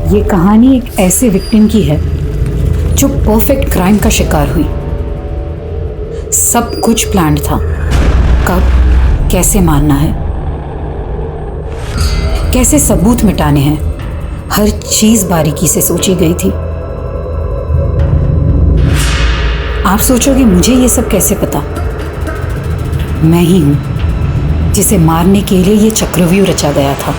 ये कहानी एक ऐसे विक्टिम की है जो परफेक्ट क्राइम का शिकार हुई। सब कुछ प्लान्ड था। कब, कैसे मारना है, कैसे सबूत मिटाने हैं, हर चीज बारीकी से सोची गई थी। आप सोचोगे मुझे ये सब कैसे पता? मैं ही हूं जिसे मारने के लिए ये चक्रव्यूह रचा गया था।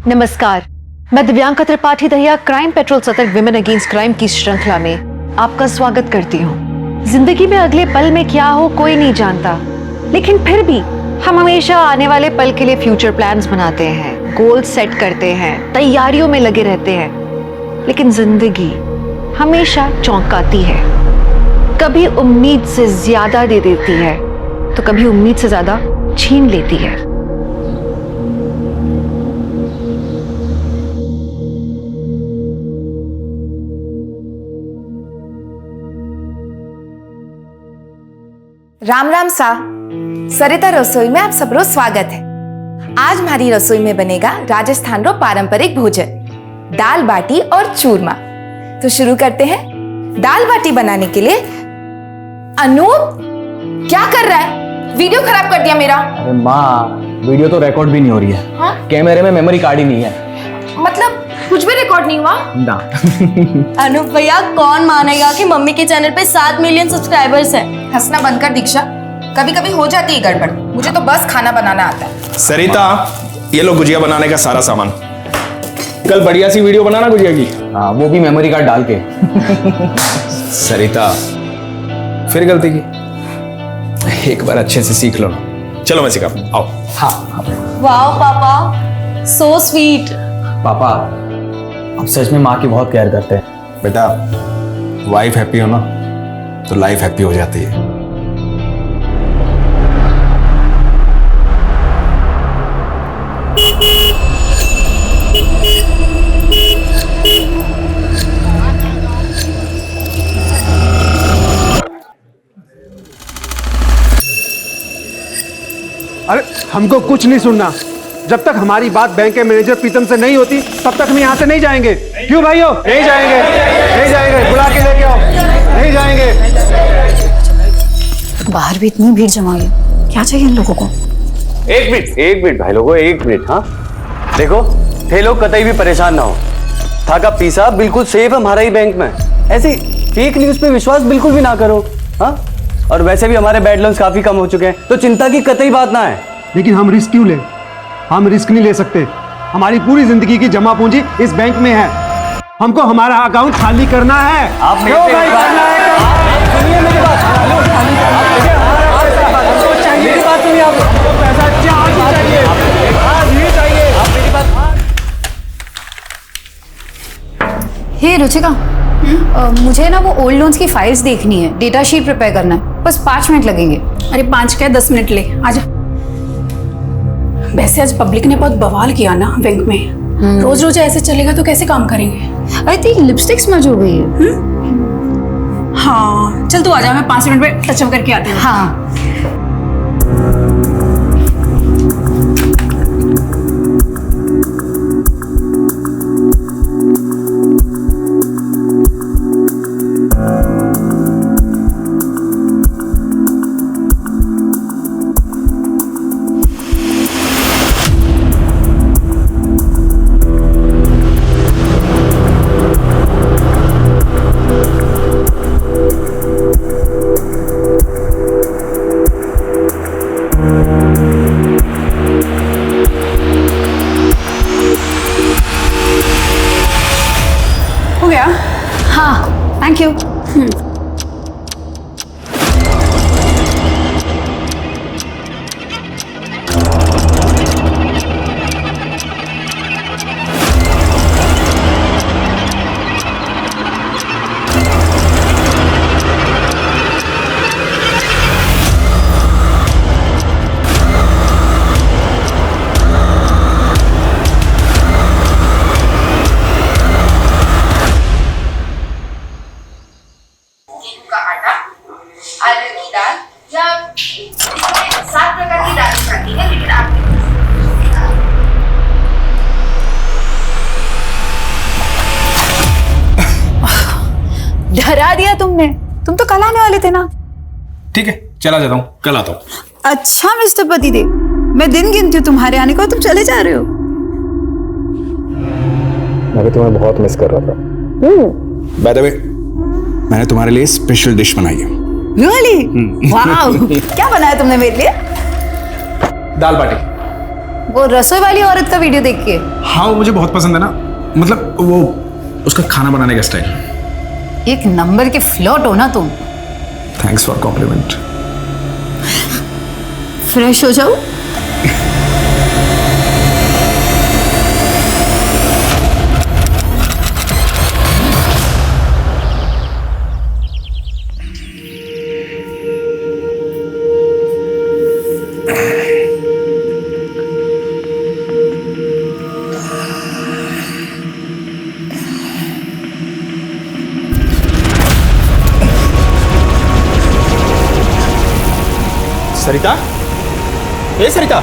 नमस्कार, मैं दिव्यांका त्रिपाठी दहिया क्राइम पेट्रोल सतर्क विमेन अगेंस्ट क्राइम की श्रृंखला में आपका स्वागत करती हूँ। जिंदगी में अगले पल में क्या हो कोई नहीं जानता, लेकिन फिर भी हम हमेशा आने वाले पल के लिए फ्यूचर प्लान्स बनाते हैं, गोल सेट करते हैं, तैयारियों में लगे रहते हैं। लेकिन जिंदगी हमेशा चौंकाती है, कभी उम्मीद से ज्यादा दे देती है तो कभी उम्मीद से ज्यादा छीन लेती है। राम राम सा। सरिता रसोई में आप सबरो स्वागत है। आज हमारी रसोई में बनेगा राजस्थान रो पारंपरिक भोजन, दाल बाटी और चूरमा। तो शुरू करते हैं। दाल बाटी बनाने के लिए अनूप क्या कर रहा है? वीडियो खराब कर दिया मेरा। अरे माँ, वीडियो तो रिकॉर्ड भी नहीं हो रही है। हाँ? कैमरे में मेमोरी कार्ड ही नहीं है। मतलब कुछ भी रिकॉर्ड नहीं हुआ ना। अनूप भैया, कौन मानेगा कि मम्मी के चैनल पे 7 मिलियन सब्सक्राइबर्स हैं। हंसना बंद कर दीक्षा, कभी कभी हो जाती है गड़बड़। मुझे तो बस खाना बनाना आता है। सरिता, ये लो गुजिया बनाने का सारा सामान। कल बढ़िया सी वीडियो बनाना गुजिया की। हाँ, वो भी मेमोरी कार्ड डाल के। सरिता, फिर गलती की। एक बार अच्छे से सीख लो ना। चलो मैं सिखाता हूं, आओ। हाँ वाह पापा, सो स्वीट। पापा, आप सच में माँ की बहुत केयर करते हैं। बेटा, वाइफ हैप्पी हो ना तो लाइफ हैप्पी हो जाती है। अरे हमको कुछ नहीं सुनना। जब तक हमारी बात बैंक के मैनेजर प्रीतम से नहीं होती तब तक हम यहाँ से नहीं जाएंगे। क्यों भाइयों? नहीं जाएंगे, नहीं जाएंगे। बुला के लेके आओ। नहीं जाएंगे। बाहर भी इतनी भीड़ जमा गई, क्या चाहिए इन लोगों को? एक मिनट भाई लोगों, एक मिनट। हाँ देखो, थे लोग कतई भी परेशान ना हो। था का पैसा बिल्कुल सेफ है हमारा ही बैंक में। ऐसी फेक न्यूज पे विश्वास बिल्कुल भी ना करो। हाँ, और वैसे भी हमारे बैड लोन्स काफी कम हो चुके हैं, तो चिंता की कतई बात ना है। लेकिन हम रिस्क क्यों लें? हम रिस्क नहीं ले सकते। हमारी पूरी जिंदगी की जमा पूंजी इस बैंक में है। हमको हमारा अकाउंट खाली करना है। आप क्यों भाई करना है? सुनिए मेरी बात। मेरी बात सुनिए। आप पैसा चाहिए, आज ही चाहिए। आप मेरी बात। हे रुचिका, मुझे ना वो ओल्ड लोन्स की फाइल्स देखनी है, डेटा शीट प्रिपेयर करना है। बस 5 मिनट लगेंगे। अरे 5 क्या 10 मिनट ले, आजा। वैसे आज पब्लिक ने बहुत बवाल किया ना बैंक में। रोज रोज ऐसे चलेगा तो कैसे काम करेंगे? अरे तेरी लिपस्टिक स्मज हो गई है। हाँ चल तू आजा, मैं 5 मिनट में टचअप करके आती हूँ। हाँ, हो गया? हाँ, थैंक यू। अरहर की दाल या 7 प्रकार की दालें खाती है, लेकिन आप डरा दिया तुमने। तुम तो कल आने वाले थे ना। ठीक है, चला जाता हूँ, कल आता हूँ। अच्छा मिस्टर पतिदेव, मैं दिन गिनती हूँ तुम्हारे आने को, तुम चले जा रहे हो। मैं भी तुम्हें बहुत मिस कर रहा था। बाय द वे, मैंने तुम्हारे लिए स्पेशल डिश बनाई है। रियली? वाओ, क्या बनाया तुमने मेरे लिए? दाल बाटी। वो रसोई वाली औरत का वीडियो देख के? हाँ, वो मुझे बहुत पसंद है ना, मतलब वो उसका खाना बनाने का स्टाइल। एक नंबर के फ्लर्ट हो ना तुम। Thanks for complement. फ्रेश हो जाओ। सरिता, ए सरिता,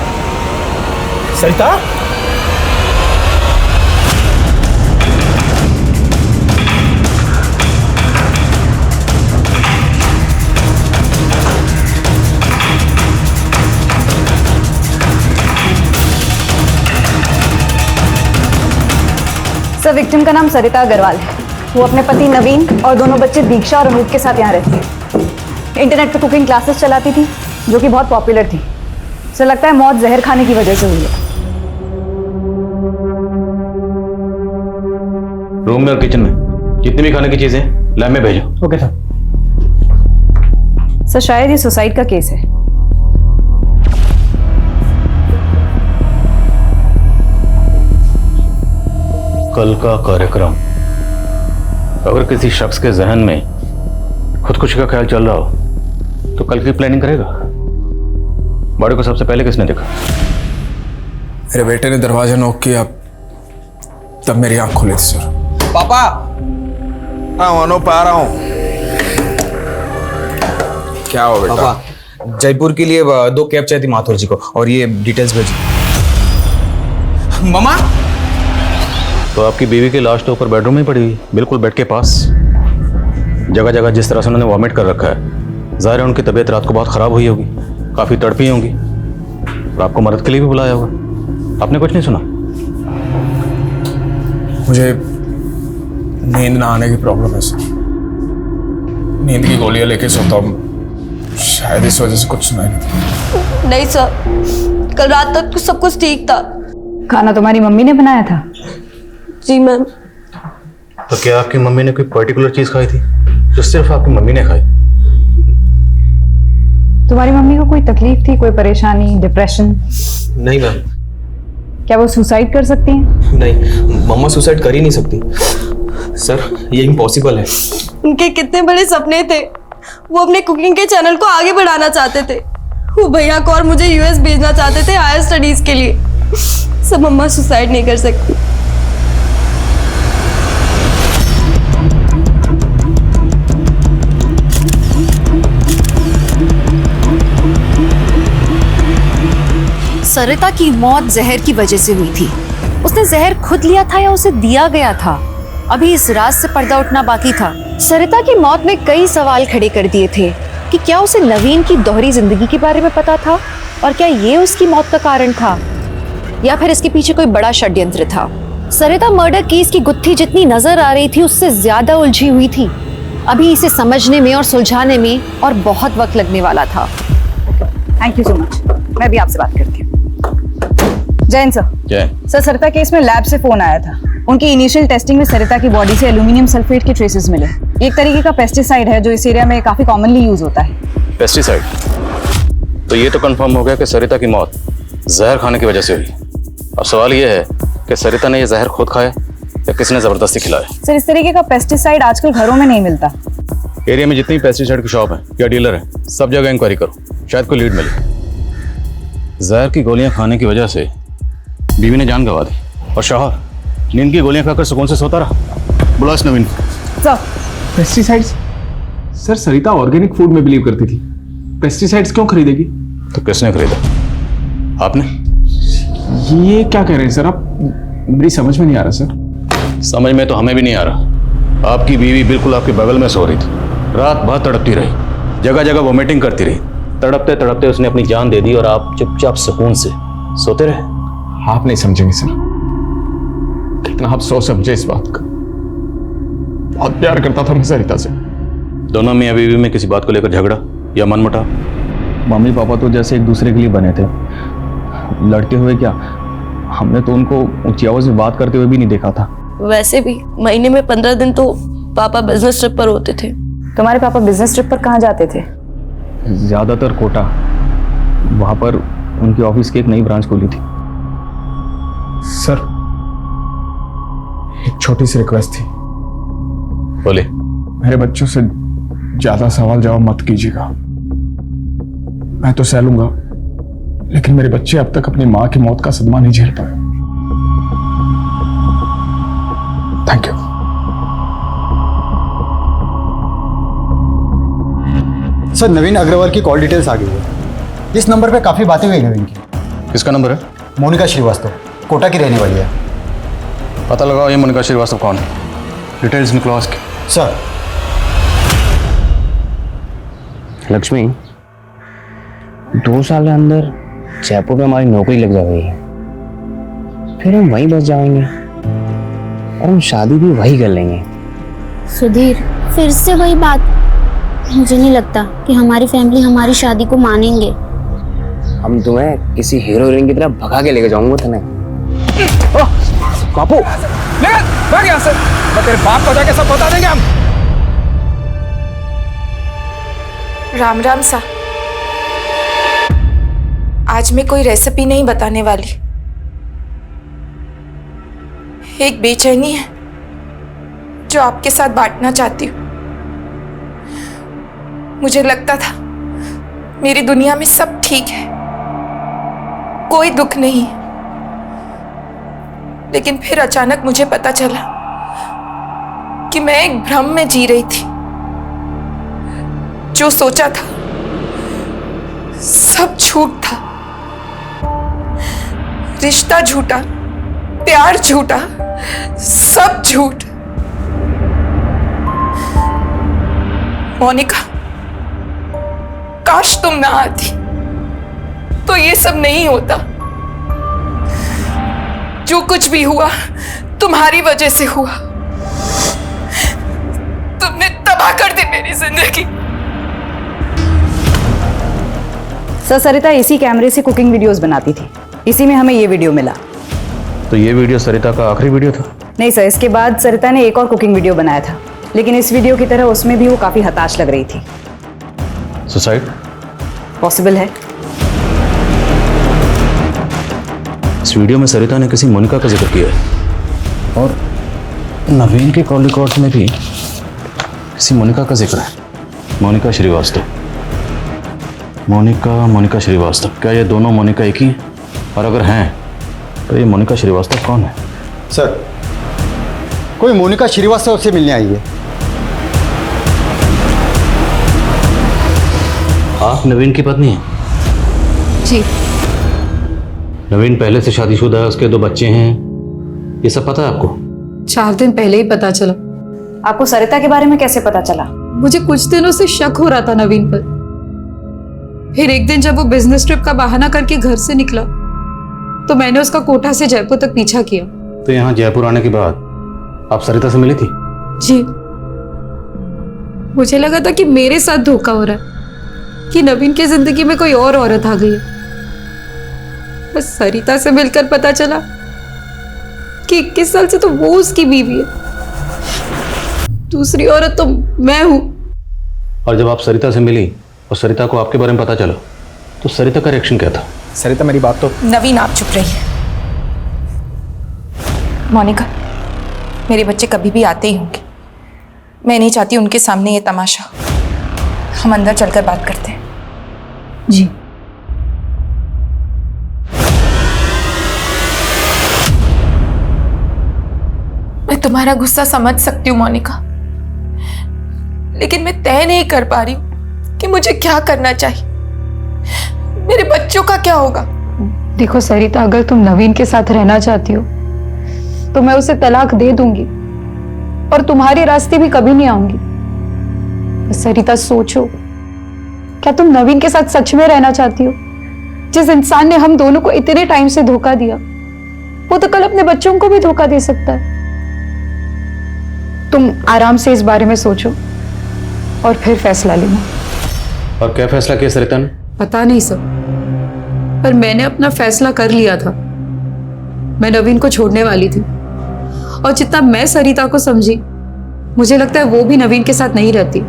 सरिता, सर, विक्टिम का नाम सरिता अग्रवाल है। वो अपने पति नवीन और दोनों बच्चे दीक्षा और अनूप के साथ यहाँ रहती है। इंटरनेट पे कुकिंग क्लासेस चलाती थी जो कि बहुत पॉपुलर थी। सर, लगता है मौत जहर खाने की वजह से हुई है। रूम में और किचन में जितनी भी खाने की चीजें लैब में भेजो। Okay sir. सर, शायद ये सुसाइड का केस है। कल का कार्यक्रम, अगर किसी शख्स के जहन में खुदकुशी का ख्याल चल रहा हो तो कल की प्लानिंग करेगा। बॉडी को सबसे पहले किसने देखा? मेरे बेटे ने दरवाजा नॉक किया, तब मेरी आंख खुली थी सर। पापा, अनूप आ रहा हूँ। क्या हो बेटा? पापा, जयपुर के लिए 2 कैब चाहिए थी माथुर जी को, और ये डिटेल्स भेजी। मामा, तो आपकी बीवी की लाश तो ऊपर बेडरूम में पड़ी हुई, बिल्कुल बेड के पास। जगह जगह जिस तरह से उन्होंने वॉमिट कर रखा है, जाहिर है उनकी तबीयत रात को बहुत खराब हुई होगी, काफी तड़पी होंगी, और आपको मदद के लिए भी बुलाया होगा। आपने कुछ नहीं सुना? मुझे नींद ना आने की प्रॉब्लम है सर। नींद की गोलियां लेके सोता हूँ, शायद इस वजह से कुछ सुनाई नहीं देता। नहीं सर, कल रात तक सब कुछ ठीक था। खाना तुम्हारी मम्मी ने बनाया था? जी मैम। तो क्या आपकी मम्मी ने कोई पर्टिकुलर चीज खाई थी जो सिर्फ आपकी मम्मी ने खाई? तुम्हारी मम्मी को कोई तकलीफ थी, कोई परेशानी, डिप्रेशन? नहीं मैम। क्या वो सुसाइड कर सकती हैं? नहीं, मम्मा सुसाइड कर ही नहीं सकती सर, ये इम्पॉसिबल है। उनके कितने बड़े सपने थे। वो अपने कुकिंग के चैनल को आगे बढ़ाना चाहते थे। वो भैया को और मुझे यूएस भेजना चाहते थे हायर स्टडीज के लिए। सब मम्मा सुसाइड नहीं कर सकती। सरिता की मौत जहर की वजह से हुई थी। उसने जहर खुद लिया था या उसे दिया गया था? अभी इस राज से पर्दा उठना बाकी था। सरिता की मौत ने कई सवाल खड़े कर दिए थे कि क्या उसे नवीन की दोहरी जिंदगी के बारे में पता था, और क्या ये उसकी मौत का कारण था, या फिर इसके पीछे कोई बड़ा षड्यंत्र था। सरिता मर्डर केस की गुत्थी जितनी नजर आ रही थी उससे ज्यादा उलझी हुई थी। अभी इसे समझने में और सुलझाने में और बहुत वक्त लगने वाला था। Thank you so much. मैं भी आपसे बात करती हूँ। जैन सर। जय। सर, सरिता केस में लैब से फोन आया था। उनकी इनिशियल टेस्टिंग में सरिता की बॉडी से एल्यूमिनियम सल्फेट के ट्रेसेस मिले। एक तरीके का पेस्टिसाइड है जो इस एरिया में काफी कॉमनली यूज होता है। पेस्टिसाइड? तो ये तो कंफर्म हो गया कि सरिता की मौत जहर खाने की वजह से हुई। अब सवाल ये है कि सरिता ने ये जहर खुद खाया या किसी ने जबरदस्ती खिलाया? सर, इस तरीके का पेस्टिसाइड आजकल घरों में नहीं मिलता। एरिया में जितनी पेस्टिसाइड की शॉप है या डीलर है, सब जगह इंक्वायरी करो, शायद कोई लीड मिले। जहर की गोलियां खाने की वजह से बीवी ने जान गंवा दी, और शौहर नींद की गोलियां खाकर सुकून से सोता रहा। बुला इस नवीन को। Sir, pesticides? सर, सरिता ऑर्गेनिक फूड में बिलीव करती थी, पेस्टिसाइड्स क्यों खरीदेगी? तो किसने खरीदा? आपने? ये क्या कह रहे हैं सर आप? मेरी समझ में नहीं आ रहा सर। समझ में तो हमें भी नहीं आ रहा, आपकी बीवी बिल्कुल आपके बगल में सो रही थी, रात भर तड़पती रही, जगह जगह वोमिटिंग करती रही। तड़पते तड़पते उसने अपनी जान दे दी और आप चुपचाप सुकून से सोते रहे। आप नहीं समझेंगे सर, कितना आप सोच समझे इस बात का। बहुत प्यार करता था मैं सरिता से। दोनों मियां बीवी में किसी बात को लेकर झगड़ा या मनमुटाव? मम्मी पापा तो जैसे एक दूसरे के लिए बने थे, लड़ते हुए क्या, हमने तो उनको ऊंची आवाज में बात करते हुए भी नहीं देखा था। वैसे भी महीने में 15 दिन तो पापा बिजनेस ट्रिप पर होते थे। तुम्हारे पापा बिजनेस ट्रिप पर कहाँ जाते थे? ज्यादातर कोटा, वहां पर उनकी ऑफिस की एक नई ब्रांच खुली थी। सर एक छोटी सी रिक्वेस्ट थी। बोले। मेरे बच्चों से ज्यादा सवाल जवाब मत कीजिएगा। मैं तो सह लूंगा, लेकिन मेरे बच्चे अब तक अपनी मां की मौत का सदमा नहीं झेल पाए। Thank you. सर, नवीन अग्रवाल की कॉल डिटेल्स आ गई है। इस नंबर पे काफी बातें हुई नवीन की। किसका नंबर है? मोनिका श्रीवास्तव, कोटा की रहने वाली है। पता लगाओ ये मोनिका श्रीवास्तव कौन है, डिटेल्स निकलो उसकी। सर। लक्ष्मी, 2 साल के अंदर जयपुर में हमारी नौकरी लग जाएगी, फिर हम वहीं बस जाएंगे और हम शादी भी वहीं कर लेंगे। सुधीर, फिर से वही बात। मुझे नहीं लगता कि हमारी फैमिली हमारी शादी को मानेंगे। हम तुम्हें किसी हीरो हीरोइन की तरह भगा के लेके जाऊंगा तने। कापू, भाग यहाँ से, मैं तेरे बाप को जाके सब बता देंगे हम। राम राम सा। आज मैं कोई रेसिपी नहीं बताने वाली। एक बेचैनी है जो आपके साथ बांटना चाहती हूँ। मुझे लगता था मेरी दुनिया में सब ठीक है, कोई दुख नहीं, लेकिन फिर अचानक मुझे पता चला कि मैं एक भ्रम में जी रही थी। जो सोचा था सब झूठ था। रिश्ता झूठा, प्यार झूठा, सब झूठ। मोनिका, काश तुम ना आती तो ये सब नहीं होता। जो कुछ भी हुआ तुम्हारी वजह से हुआ। तुमने तबाह कर दी मेरी जिंदगी। सर, सरिता इसी कैमरे से कुकिंग वीडियोस बनाती थी, इसी में हमें ये वीडियो मिला। तो ये वीडियो सरिता का आखिरी वीडियो था? नहीं सर, इसके बाद सरिता ने एक और कुकिंग वीडियो बनाया था, लेकिन इस वीडियो की तरह उसमें भी वो काफी हताश लग रही थी। सुसाइड पॉसिबल है। इस वीडियो में सरिता ने किसी मोनिका का जिक्र किया है और नवीन के कॉल रिकॉर्ड्स में भी किसी मोनिका का जिक्र है। मोनिका श्रीवास्तव, मोनिका श्रीवास्तव। क्या ये दोनों मोनिका एक ही हैं? और अगर हैं तो ये मोनिका श्रीवास्तव कौन है? सर, कोई मोनिका श्रीवास्तव से मिलने आई है। आप नवीन की पत्नी हैं? जी। नवीन पहले से शादीशुदा है, उसके 2 बच्चे हैं, ये सब पता है आपको? 4 दिन पहले ही पता चला। आपको सरिता के बारे में कैसे पता चला? मुझे कुछ दिनों से शक हो रहा था नवीन पर। फिर एक दिन जब वो बिजनेस ट्रिप का बहाना करके घर से निकला तो मैंने उसका कोटा से जयपुर तक पीछा किया। तो यहाँ जयपुर आने के बाद आप सरिता से मिली थी? जी। मुझे लगा था कि मेरे साथ धोखा हो रहा है, कि नवीन की जिंदगी में कोई और औरत आ गई है। बस सरिता से मिलकर पता चला कि 21 साल से तो वो उसकी बीवी है, दूसरी औरत तो मैं हूं। और जब आप सरिता से मिली और सरिता को आपके बारे में पता चला तो सरिता का रिएक्शन क्या था? सरिता, मेरी बात तो। नवीन, आप चुप रहिए। मोनिका, मेरे बच्चे कभी भी आते ही होंगे। मैं नहीं चाहती उनके सामने ये तमाशा। हम अंदर चलकर बात करते हैं। जी। मैं तुम्हारा गुस्सा समझ सकती हूँ मोनिका, लेकिन मैं तय नहीं कर पा रही हूँ कि मुझे क्या करना चाहिए। मेरे बच्चों का क्या होगा? देखो सरिता, अगर तुम नवीन के साथ रहना चाहती हो तो मैं उसे तलाक दे दूंगी, और तुम्हारे रास्ते भी कभी नहीं आऊंगी। बस सरिता सोचो, क्या तुम नवीन के साथ सच में रहना चाहती हो? जिस इंसान ने हम दोनों को इतने टाइम से धोखा दिया, वो तो कल अपने बच्चों को भी धोखा दे सकता है। तुम आराम से इस बारे में सोचो और फिर फैसला लेना। और क्या फैसला किया सरिता ने? पता नहीं सर, पर मैंने अपना फैसला कर लिया था। मैं नवीन को छोड़ने वाली थी, और जितना मैं सरिता को समझी, मुझे लगता है वो भी नवीन के साथ नहीं रहती।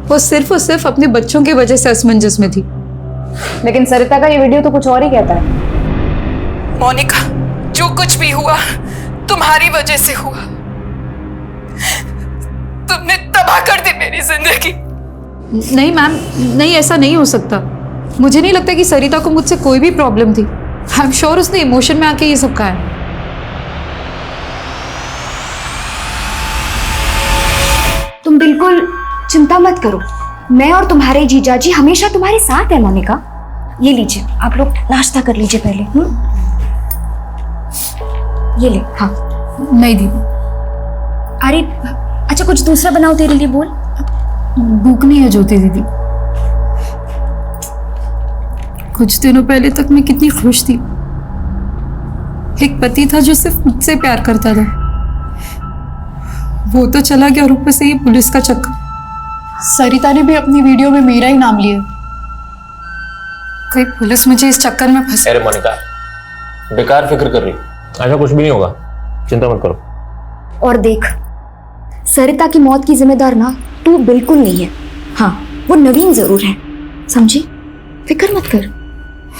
वो सिर्फ और सिर्फ अपने बच्चों की वजह से असमंजस में थी। लेकिन सरिता का ये वीडियो तो कुछ और ही कहता है। मोनिका, जो कुछ भी हुआ तुम्हारी वजह से हुआ। तुमने तबाह कर दी मेरी जिंदगी। नहीं मैम, नहीं, ऐसा नहीं हो सकता। मुझे नहीं लगता कि सरिता को मुझसे कोई भी प्रॉब्लम थी। आई एम श्योर उसने इमोशन में आके ये सब कहा है। तुम बिल्कुल चिंता मत करो, मैं और तुम्हारे जीजा जी हमेशा तुम्हारे साथ है मोनिका। ये लीजिए, आप लोग नाश्ता कर लीजिए पहले। ये ले। हाँ नहीं दीदी। अरे अच्छा, कुछ दूसरा बनाओ तेरे लिए। बोल। भूख नहीं है ज्योति दीदी। कुछ दिनों पहले तक मैं कितनी खुश थी। एक पति था जो सिर्फ मुझसे प्यार करता था, वो तो चला गया, और ऊपर से ये पुलिस का चक्कर। सरिता ने भी अपनी वीडियो में मेरा ही नाम लिया। कहीं पुलिस मुझे इस चक्कर में फंसा। अरे मोनिका, बेकार फिक्र कर रही, ऐसा कुछ भी नहीं होगा, चिंता मत करो। और देख, सरिता की मौत की जिम्मेदार ना तू बिल्कुल नहीं है। हाँ, वो नवीन जरूर है, समझी? फिक्र मत कर,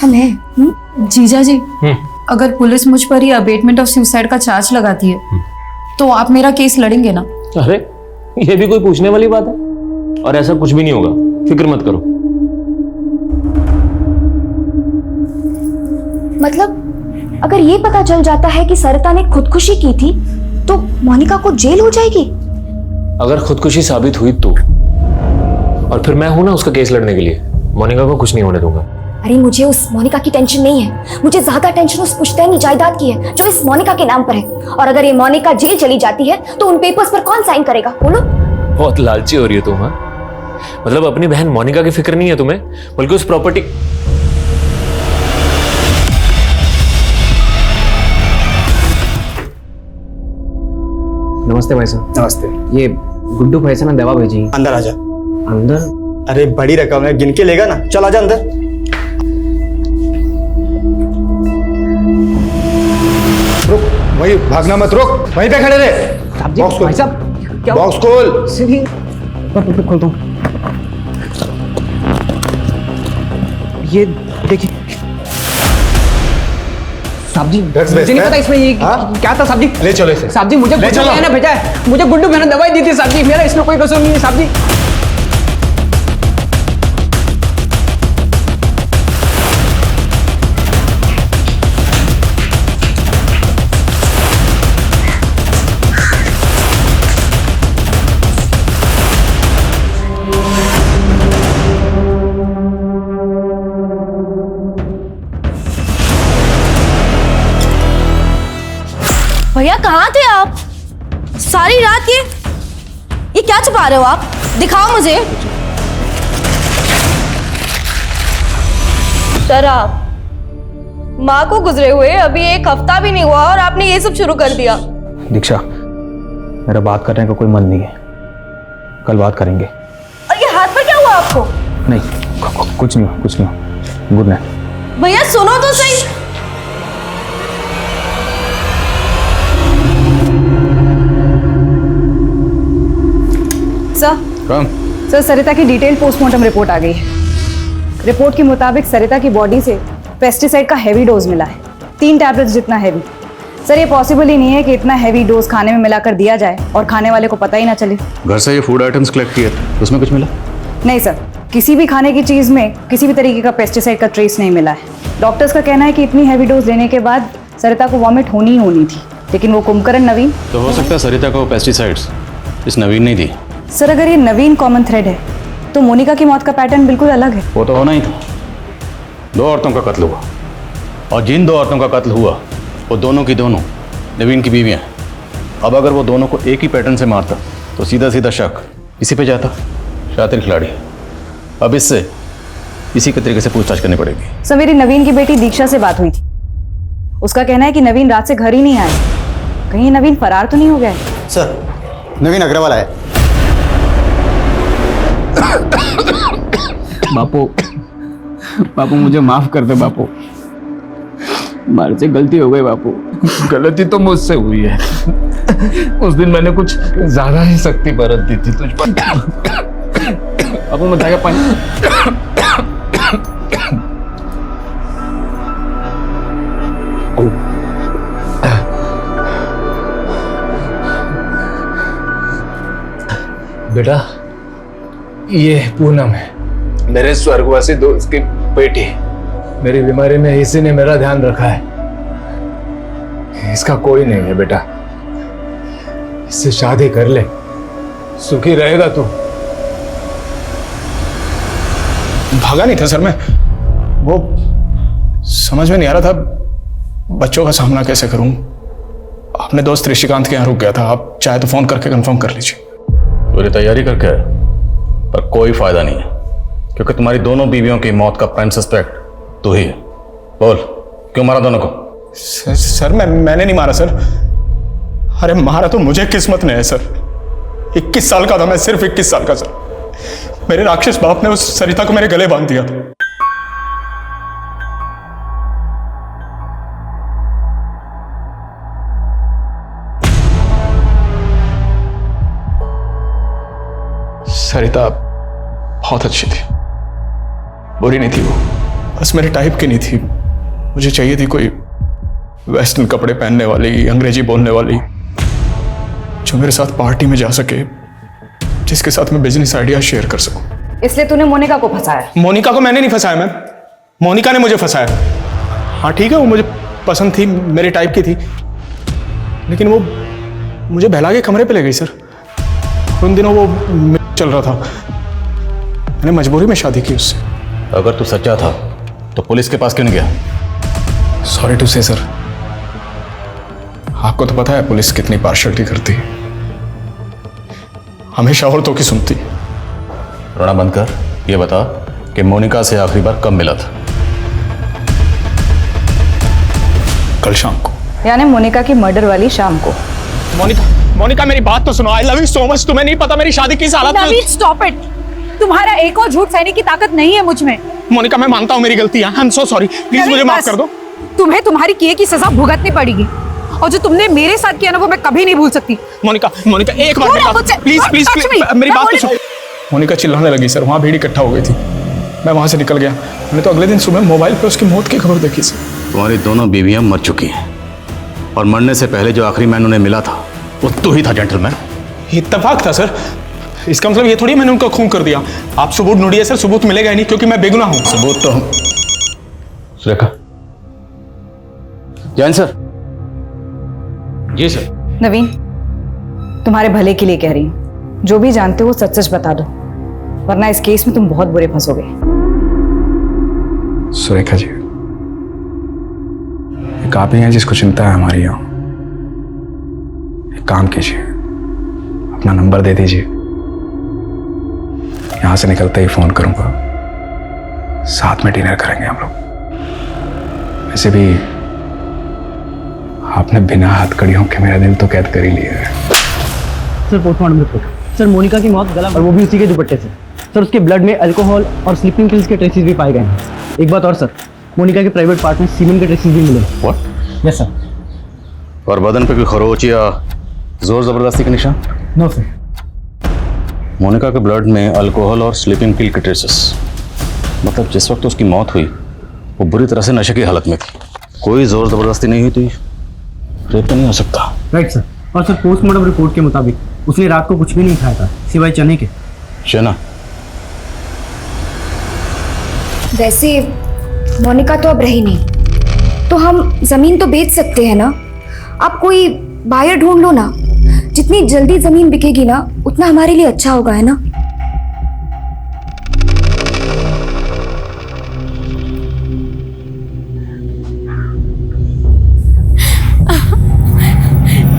हम हैं। जीजा जी, अगर पुलिस मुझ पर ही अबेटमेंट ऑफ सुसाइड का चार्ज लगाती है, तो आप मेरा केस लड़ेंगे ना? अरे ये भी कोई पूछने वाली बात है? और ऐसा कुछ भी नहीं होगा, फिक्र मत करो। मतलब अगर ये पता चल जाता है कि सरिता ने खुदकुशी की थी, तो मोनिका को जेल हो जाएगी। अगर खुदकुशी साबित हुई तो, और फिर मैं हूं ना उसका केस लड़ने के लिए, मोनिका को कुछ नहीं होने दूंगा। अरे मुझे उस मोनिका की टेंशन नहीं है, मुझे ज्यादा टेंशन उस पुश्तैनी जायदाद की है जो इस मोनिका के नाम पर है। और अगर ये मोनिका जेल चली जाती है तो उन पेपर्स पर कौन साइन करेगा, बोलो? बहुत लालची हो रही हो तुम। हाँ, मतलब अपनी बहन मोनिका की फिक्र नहीं है तुम्हें, बल्कि उस प्रॉपर्टी। नमस्ते भाई साहब। नमस्ते। ये गुड्डू भाई से ना दवा भेजी। अंदर आजा। अंदर? अरे बड़ी रकम है, गिन के लेगा ना, चल आजा अंदर। रुक, वही भागना मत, रुक वहीं पे खड़े रहे। बॉक्स खोल। भाई साहब क्या? बॉक्स खोल। सीधी खोलता हूँ। ये देखिए साहब जी, मुझे नहीं पता इसमें ये क्या था साहब जी। ले चलो इसे। साहब जी, मुझे गुड्डू भैया ने भेजा है, मुझे गुड्डू भैया ने दवाई दी थी साहब जी, मेरा इसमें कोई कसूर नहीं है साहब जी। भैया कहाँ थे आप सारी रात? ये क्या छुपा रहे हो आप? दिखाओ मुझे। शराब माँ को गुजरे हुए अभी 1 हफ्ता भी नहीं हुआ और आपने ये सब शुरू कर दिया। दीक्षा, मेरा बात करने का कोई मन नहीं है, कल बात करेंगे। और ये हाथ पर क्या हुआ आपको? नहीं, कुछ नहीं हुआ, कुछ नहीं हुआ। Good night. भैया सुनो तो सही। सर, सरिता की डिटेल पोस्टमार्टम रिपोर्ट आ गई है। रिपोर्ट के मुताबिक सरिता की बॉडी से पेस्टिसाइड का हैवी डोज मिला है, 3 टैबलेट्स जितना हैवी। सर, ये पॉसिबल ही नहीं है कि इतना हैवी डोज खाने में मिलाकर दिया जाए और खाने वाले को पता ही ना चले। घर से ये फूड आइटम्स कलेक्ट किए थे, उसमें कुछ मिला? नहीं सर, किसी भी खाने की चीज़ में किसी भी तरीके का पेस्टिसाइड का ट्रेस नहीं मिला है। डॉक्टर्स का कहना है कि इतनी हैवी डोज लेने के बाद सरिता को वॉमिट होनी ही होनी थी, लेकिन वो कुंभकर्ण नवीन। तो हो सकता है सरिता को पेस्टिसाइड्स इस नवीन ने दी। सर, अगर ये नवीन कॉमन थ्रेड है तो मोनिका की मौत का पैटर्न बिल्कुल अलग है। वो तो होना ही था। 2 औरतों का कत्ल हुआ, और जिन 2 औरतों का कत्ल हुआ वो दोनों की दोनों नवीन की बीवियां हैं, अब अगर वो दोनों को एक ही पैटर्न से मारता तो सीधा सीधा शक इसी पे जाता, शातिर खिलाड़ी। अब इससे इसी के तरीके से पूछताछ करनी पड़ेगी। सर, मेरी नवीन की बेटी दीक्षा से बात हुई थी। उसका कहना है कि नवीन रात से घर ही नहीं आया। कहीं नवीन फरार तो नहीं हो गया है? सर, नवीन अग्रवाल आया। बापू, बापू मुझे माफ कर दे बापू, मारे से गलती हो गई बापू। गलती तो मुझसे हुई है। उस दिन मैंने कुछ ज्यादा ही सख्ती बरत दी थी तुझ पर। बापू मैं जाएगा पानी। बेटा, ये पूनम है, मेरे स्वर्गवासी दोस्त की बेटी। मेरी बीमारी में इसी ने मेरा ध्यान रखा है। इसका कोई नहीं है बेटा, इससे शादी कर ले, सुखी रहेगा तू। भागा नहीं था सर मैं, वो समझ में नहीं आ रहा था बच्चों का सामना कैसे करूं। अपने दोस्त ऋषिकांत के यहाँ रुक गया था, आप चाहे तो फोन करके कंफर्म कर लीजिए। पूरी तैयारी करके आए, पर कोई फायदा नहीं है, क्योंकि तुम्हारी दोनों बीवियों की मौत का प्राइम सस्पेक्ट तू ही है। बोल, क्यों मारा दोनों को? सर मैंने नहीं मारा सर। अरे मारा तो मुझे किस्मत ने है सर। 21 साल का था मैं, सिर्फ 21 साल का सर। मेरे राक्षस बाप ने उस सरिता को मेरे गले बांध दिया था। सरिता बहुत अच्छी थी, बुरी नहीं थी वो, बस मेरे टाइप की नहीं थी। मुझे चाहिए थी कोई वेस्टर्न कपड़े पहनने वाली, अंग्रेजी बोलने वाली, जो मेरे साथ पार्टी में जा सके, जिसके साथ मैं बिजनेस आइडिया शेयर कर सकूं। इसलिए तूने मोनिका को फंसाया? मोनिका को मैंने नहीं फंसाया मैम, मोनिका ने मुझे फंसाया। हाँ ठीक है, वो मुझे पसंद थी, मेरे टाइप की थी, लेकिन वो मुझे बहला के कमरे पे ले गई सर। उन दिनों वो चल रहा था, मैंने मजबूरी में शादी की उससे। अगर तू सच्चा था तो पुलिस के पास क्यों नहीं गया? सॉरी टू से सर, आपको तो पता है पुलिस कितनी पार्शलिटी करती है, हमेशा औरतों की सुनती। रोना बंद कर, ये बता कि मोनिका से आखिरी बार कब मिला था? कल शाम को। यानी मोनिका की मर्डर वाली शाम को। मोनिका मेरी बात तो सुनो। I love you so much. तुम्हें नहीं पता मेरी शादी किस हालत में। Stop it. तुम्हारा एक और झूठ सहने की ताकत नहीं है मुझ में। मोनिका मैं मानता हूँ मेरी गलती है, I am so sorry, please मुझे माफ कर दो। तुम्हें तुम्हारी किए की सजा भुगतनी पड़ेगी, और जो तुमने मेरे साथ किया ना वो मैं कभी नहीं भूल सकती। मोनिका एक बार प्लीज प्लीज मेरी बात तो सुनो। मोनिका चिल्लाने लगी सर, वहाँ भीड़ इकट्ठा हो गई थी, मैं वहां से निकल गया। मैंने तो अगले दिन सुबह मोबाइल पे उसकी मौत की खबर देखी सर। तुम्हारी दोनों बीवियां मर चुकी हैं, और मरने से पहले जो आखिरी मैन उन्हें मिला था वो तू ही था जेंटलमैन। इत्तेफाक था सर, इसका मतलब ये थोड़ी मैंने उनका खून कर दिया। आप सबूत ढूंढिए सर, सबूत मिलेगा ही नहीं, क्योंकि मैं बेगुनाह हूं। सबूत तो सुरेखा। जैन सर। जी सर। नवीन, तुम्हारे भले के लिए कह रही हूँ, जो भी जानते हो सच सच बता दो, वरना इस केस में तुम बहुत बुरे फंसोगे। सुरेखा जी, एक आप ही हैं जिसको चिंता है हमारी यहाँ। एक काम कीजिए, अपना नंबर दे दीजिए, यहां से निकलते ही फोन करूंगा, साथ में डिनर करेंगे हम लोग। वैसे भी आपने बिना हथकड़ियों के मेरा दिल तो कैद कर ही लिया है। Sir postmortem report. Sir Monica की मौत गला, और वो भी उसी के दुपट्टे से। सर उसके ब्लड में अल्कोहल और स्लीपिंग पिल्स के ट्रेसेस भी पाए गए हैं। एक बात और सर, मोनिका के प्राइवेट पार्ट में सीमेंट के ट्रेसेस भी मिले। व्हाट? Yes sir. और बदन पे कोई खरोच या जोर जबरदस्ती के निशान? No sir. मोनिका के ब्लड में अल्कोहल और स्लीपिंग पिल के ट्रेसेस, मतलब जिस वक्त उसकी मौत हुई वो बुरी तरह से नशे की हालत में थी, कोई जोर जबरदस्ती नहीं हुई थी, रेप तो नहीं हो सकता। Right sir. और सर पोस्टमार्टम रिपोर्ट के मुताबिक उसने रात को कुछ भी नहीं खाया था सिवाय चने के। चना? वैसे मोनिका तो अब रही नहीं, तो हम जमीन तो बेच सकते हैं ना। आप कोई बायर ढूंढ लो ना, जितनी जल्दी जमीन बिकेगी ना उतना हमारे लिए अच्छा होगा, है ना।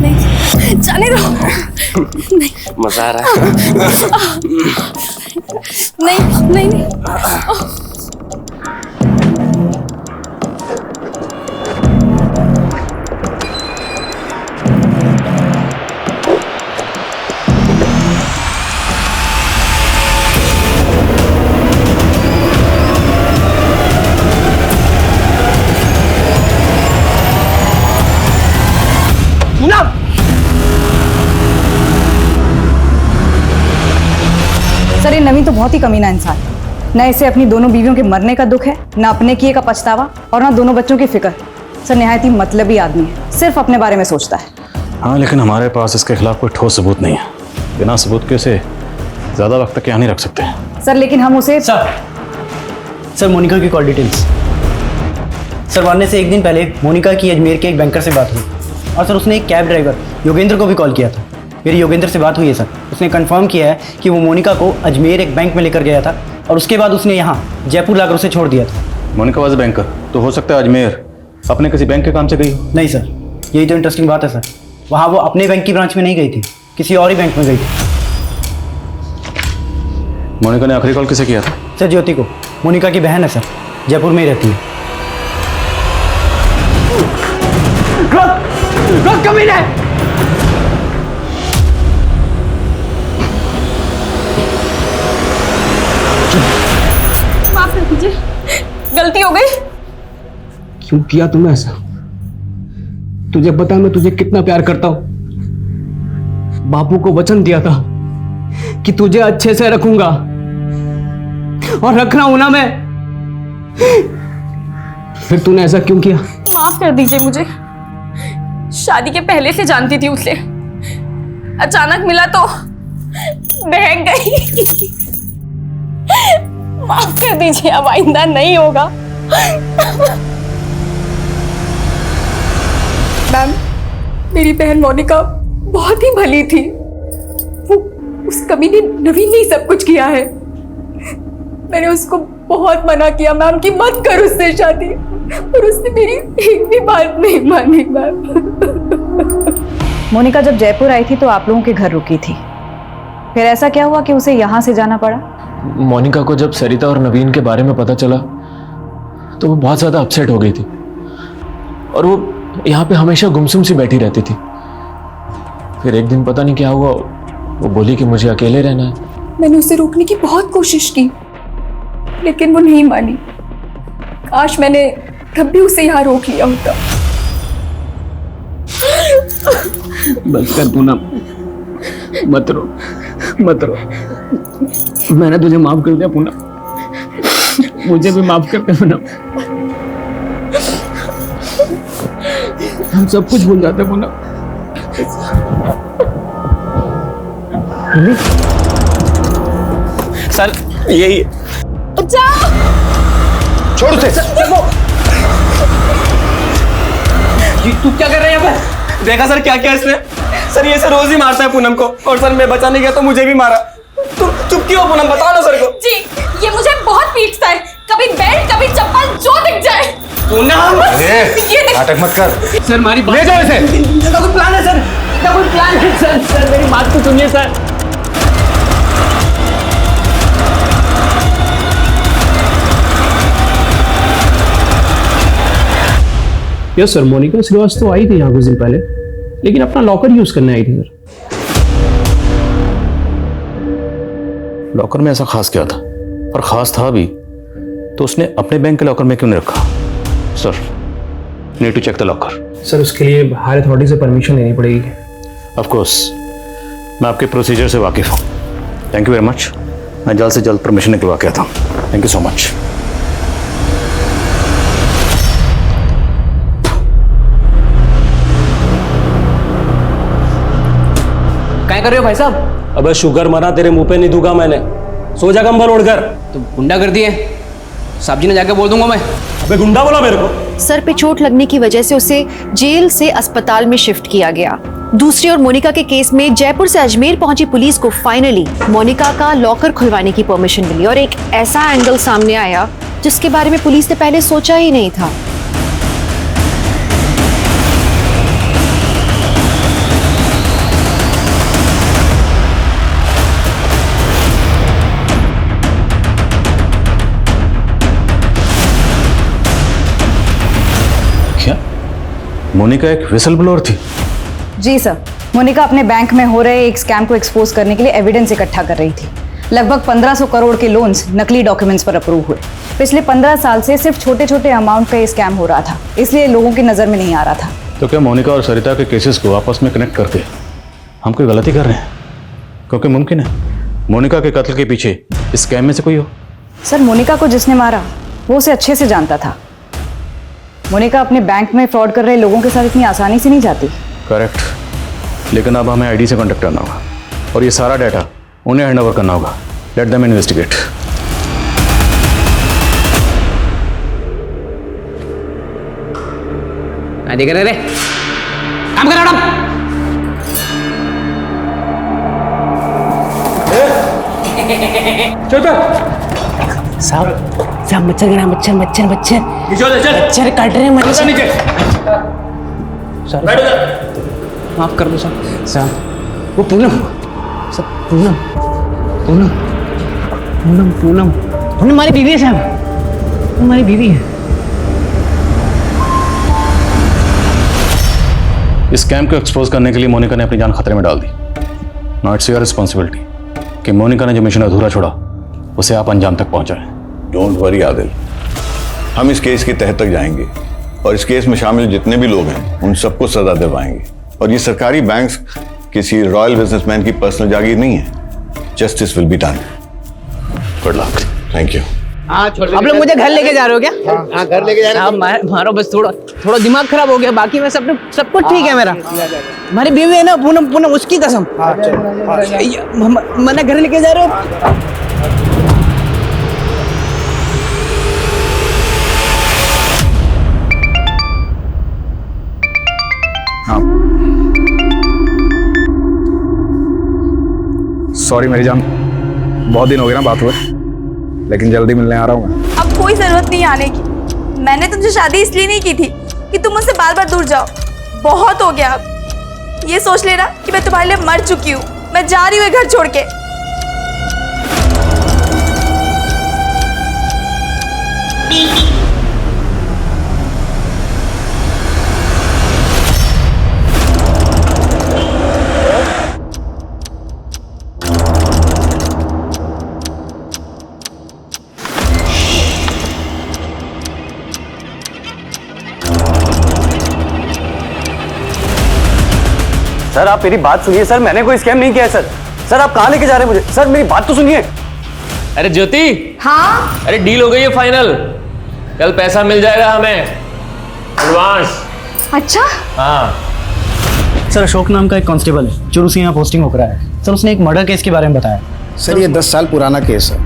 नहीं, जाने दो। नहीं मजा आ रहा है। नहीं नहीं नहीं। सर ये नवीन तो बहुत ही कमीना इंसान है। न इसे अपनी दोनों बीवियों के मरने का दुख है, न अपने किए का पछतावा, और न दोनों बच्चों की फिक्र। सर निहायत ही मतलबी आदमी है, सिर्फ अपने बारे में सोचता है। हाँ, लेकिन हमारे पास इसके खिलाफ कोई ठोस सबूत नहीं है। बिना सबूत के उसे ज़्यादा वक्त तक यहाँ नहीं रख सकते। सर लेकिन हम उसे सर मोनिका की कॉल डिटेल्स। सर वारने से एक दिन पहले मोनिका की अजमेर के एक बैंकर से बात हुई, और सर उसने एक कैब ड्राइवर योगेंद्र को भी कॉल किया था। मेरी योगेंद्र से बात हुई है सर, उसने कंफर्म किया है कि वो मोनिका को अजमेर एक बैंक में लेकर गया था, और उसके बाद उसने यहाँ जयपुर लाकर उसे छोड़ दिया था। मोनिका वाज बैंकर, तो हो सकता है अजमेर अपने किसी बैंक के काम से गई हो। नहीं सर, यही तो इंटरेस्टिंग बात है सर। वहाँ वो अपने बैंक की ब्रांच में नहीं गई थी, किसी और ही बैंक में गई थी। मोनिका ने आखिरी कॉल किसे किया था? सर ज्योति को, मोनिका की बहन है सर, जयपुर में ही रहती है। कमीने है। माफ कर दीजिए, गलती हो गई। क्यों किया तुमने ऐसा? तुझे पता मैं तुझे कितना प्यार करता हूं। बापू को वचन दिया था कि तुझे अच्छे से रखूंगा, और रख रहा हूं ना मैं। फिर तूने ऐसा क्यों किया? माफ कर दीजिए मुझे। शादी के पहले से जानती थी उसे, अचानक मिला तो बहक गई। माफ कर दीजिए, अब आइंदा नहीं होगा। मैम, मेरी बहन मोनिका बहुत ही भली थी। वो उस कमीने नवीन ने सब कुछ किया है। मैंने उसको बहुत मना किया मैम कि मत कर उससे शादी, और उसने मेरी एक भी बात नहीं मानी मैम। मोनिका जब जयपुर आई थी तो आप लोगों के घर रुकी थी, फिर ऐसा क्या हुआ कि उसे यहाँ से जाना पड़ा? मोनिका को जब सरिता और नवीन के बारे में पता चला तो वो बहुत ज़्यादा अपसेट हो गई थी, और वो यहाँ पे हमेशा गुमसुम सी बैठी रहती थी। फिर एक दिन पता नहीं क्या हुआ, वो बोली कि मुझे अकेले रहना है। मैंने उसे रोकने की बहुत कोशिश की, लेकिन वो नहीं मानी। काश मैंने तब भी उसे यहाँ रोक लिया होता। बस कर पूनम, मत रो, मत रो। मैंने तुझे माफ कर दिया पूनम, मुझे भी माफ कर दे पूनम। हम सब कुछ भूल जाते हैं पूनम। सर यही छोड़ उसे। तू क्या कर रहे हैं यहाँ पे? देखा सर क्या किया इसने? सर ये सर रोज ही मारता है पूनम को, और सर मैं बचाने गया तो मुझे भी मारा। तुम चुप क्यों हो पूनम, बताओ ना सर को। जी, ये मुझे बहुत पीटता है, कभी बेल्ट कभी चप्पल जो दिख जाए। पूनम नाटक मत कर। सर हमारी ले जाओ इसे। इसका कोई प्लान है सर, इसका कोई प्लान है सर। सर मेरी बात तो सुनिए sir. Yes sir, Monica Shrivastava आई थी यहाँ कुछ दिन पहले, लेकिन अपना लॉकर यूज करने आई थी सर। लॉकर में ऐसा खास क्या था? और खास था भी तो उसने अपने बैंक के लॉकर में क्यों नहीं रखा? Sir, need to check the locker. Sir उसके लिए हायर अथॉरिटी से परमिशन लेनी पड़ेगी। ऑफ कोर्स, मैं आपके प्रोसीजर से वाकिफ हूँ। Thank you very much. मैं जल्द से जल्द परमिशन निकलवा के आता हूँ। Thank you so much. क्या कर रहे हो भाई साहब? अबे शुगर मना, तेरे मुंह पे नहीं दूंगा मैंने। सो जा कंबल ओढ़कर। तो गुंडा कर दिए, साहब जी ने जाकर बोल दूंगा मैं। अबे गुंडा बोला मेरे को? सर पे चोट लगने की वजह से उसे जेल से अस्पताल में शिफ्ट किया गया। दूसरी ओर मोनिका के केस में जयपुर से अजमेर पहुंची पुलिस को फाइनली मोनिका का लॉकर खुलवाने की परमिशन मिली, और एक ऐसा एंगल सामने आया जिसके बारे में पुलिस ने पहले सोचा ही नहीं था। क्या मोनिका एक विसल ब्लोअर थी? जी सर, मोनिका अपने बैंक में हो रहे एक स्कैम को एक्सपोज करने के लिए एविडेंस इकट्ठा कर रही थी। लगभग 1500 करोड़ के लोन्स नकली डॉक्यूमेंट्स पर अप्रूव हुए। पिछले 15 साल से सिर्फ छोटे छोटे अमाउंट का ये स्कैम हो रहा था, इसलिए लोगों की नज़र में नहीं आ रहा था। तो क्या मोनिका और सरिता के केसेस को आपस में कनेक्ट करके हम कोई गलती कर रहे हैं? क्योंकि मुमकिन है मोनिका के कत्ल के पीछे इस स्कैम में से कोई हो। सर, मोनिका को जिसने मारा वो उसे अच्छे से जानता था। मोनिका अपने बैंक में फ्रॉड कर रहे लोगों के साथ इतनी आसानी से नहीं जाती। करेक्ट, लेकिन अब हमें आईडी से कांटेक्ट करना होगा और ये सारा डाटा उन्हें हैंड ओवर करना होगा। Let them investigate. देख रहे काम कर मैडम। साहब मच्छर गिरा, मच्छर मच्छर मच्छर मच्छर काट रहे हैं मच्छर। माफ कर दो साहब। वो पूनम सब पूनम पूनम पूनम पूनम पूनम हमारी बीवी है साहब, हमारी बीवी है। इस स्कैम को एक्सपोज करने के लिए मोनिका ने अपनी जान खतरे में डाल दी। नाउ इट्स योर रिस्पॉन्सिबिलिटी कि मोनिका ने जो मिशन अधूरा छोड़ा उसे आप अंजाम तक पहुंचाएं। डोंट वरी आदिल, हम इस केस की तह तक जाएंगे और इस केस में शामिल जितने भी लोग हैं उन सबको सजा दिलवाएंगे। और ये सरकारी बैंक्स किसी रॉयल बिजनेसमैन की पर्सनल जागीर नहीं है। Justice will be done. Good luck. Thank you. आप लोग मुझे घर लेके जा रहे हो क्या? हाँ, घर लेके जा रहे हैं। मारो बस थोड़ा दिमाग खराब हो गया, बाकी में सब कुछ ठीक है मेरा। हमारी बीवी है ना पूनम, पूनम उसकी कसम मैंने घर लेके जा रहे हो। सॉरी मेरी जान, बहुत दिन हो गए ना बात हुए, लेकिन जल्दी मिलने आ रहा हूँ मैं। अब कोई जरूरत नहीं आने की। मैंने तुमसे शादी इसलिए नहीं की थी कि तुम मुझसे बार बार दूर जाओ। बहुत हो गया अब। ये सोच लेना कि मैं तुम्हारे लिए मर चुकी हूँ। मैं जा रही हूँ घर छोड़ के। सर आप मेरी बात सुनिए सर, मैंने कोई स्कैम नहीं किया है सर। सर आप कहाँ लेके जा रहे हैं मुझे? सर मेरी बात तो सुनिए। अरे ज्योति, हाँ अरे डील हो गई है फाइनल, कल पैसा मिल जाएगा हमें एडवांस। अच्छा, हाँ सर, अशोक नाम का एक कांस्टेबल है जो उसी यहाँ पोस्टिंग हो रहा है सर। उसने एक मर्डर केस के बारे में बताया। सर ये 10 साल पुराना केस है।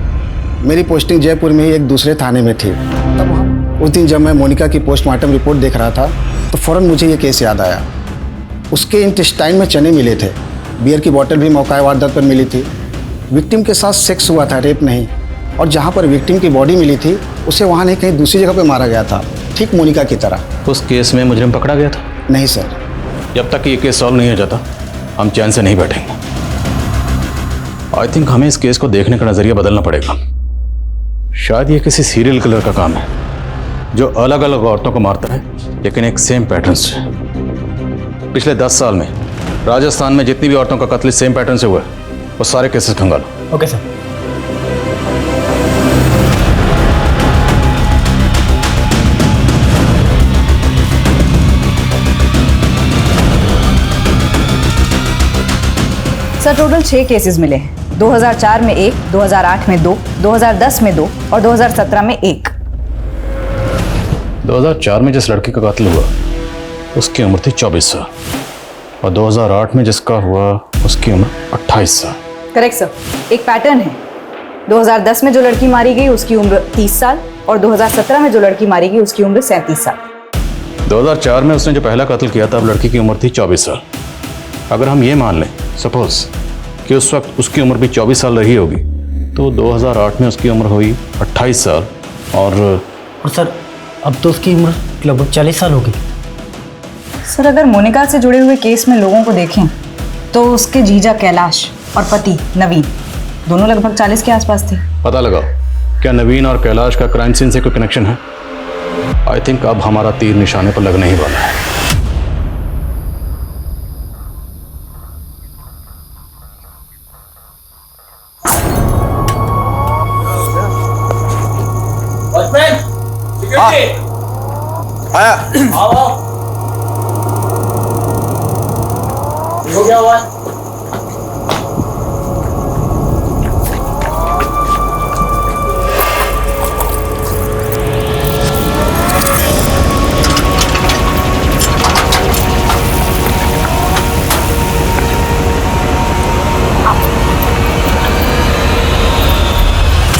मेरी पोस्टिंग जयपुर में ही एक दूसरे थाने में थी। तब उस दिन जब मैं मोनिका की पोस्टमार्टम रिपोर्ट देख रहा था तो फ़ौरन मुझे ये केस याद आया। उसके इंटेस्टाइन में चने मिले थे, बियर की बोतल भी मौका वारदात पर मिली थी। विक्टिम के साथ सेक्स हुआ था, रेप नहीं। और जहाँ पर विक्टिम की बॉडी मिली थी उसे वहाँ नहीं कहीं दूसरी जगह पर मारा गया था, ठीक मोनिका की तरह। उस केस में मुजरिम पकड़ा गया था? नहीं सर। जब तक ये केस सॉल्व नहीं हो जाता हम चैन से नहीं बैठेंगे। आई थिंक हमें इस केस को देखने का नजरिया बदलना पड़ेगा। शायद ये किसी सीरियल किलर का काम है जो अलग अलग औरतों को मारता है लेकिन एक सेम पैटर्न से। पिछले 10 साल में राजस्थान में जितनी भी औरतों का कत्ल सेम पैटर्न से हुआ है वो सारे केसेस खंगालो। Okay sir. Sir total 6 cases मिले हैं। 2004 में 1, 2008 में 2, 2010 में 2 और 2017 में 1। 2004 में जिस लड़की का कत्ल हुआ उसकी उम्र थी 24 साल और 2008 में जिसका हुआ उसकी उम्र 28 साल। Correct sir. एक पैटर्न है। 2010 में जो लड़की मारी गई उसकी उम्र 30 साल और 2017 में जो लड़की मारी गई उसकी उम्र 37 साल। 2004 में उसने जो पहला कत्ल किया था, अब लड़की की उम्र थी 24 साल। अगर हम ये मान लें सपोज कि उस वक्त उसकी उम्र भी 24 साल रही होगी तो 2008 में उसकी उम्र हुई 28 साल और सर अब तो उसकी उम्र लगभग 40 साल होगी। सर अगर मोनिका से जुड़े हुए केस में लोगों को देखें तो उसके जीजा कैलाश और पति नवीन दोनों लगभग 40 के आसपास थे। पता लगाओ क्या नवीन और कैलाश का क्राइम सीन से कोई कनेक्शन है? आई थिंक अब हमारा तीर निशाने पर लगने ही वाला है। आया हो गया हुआ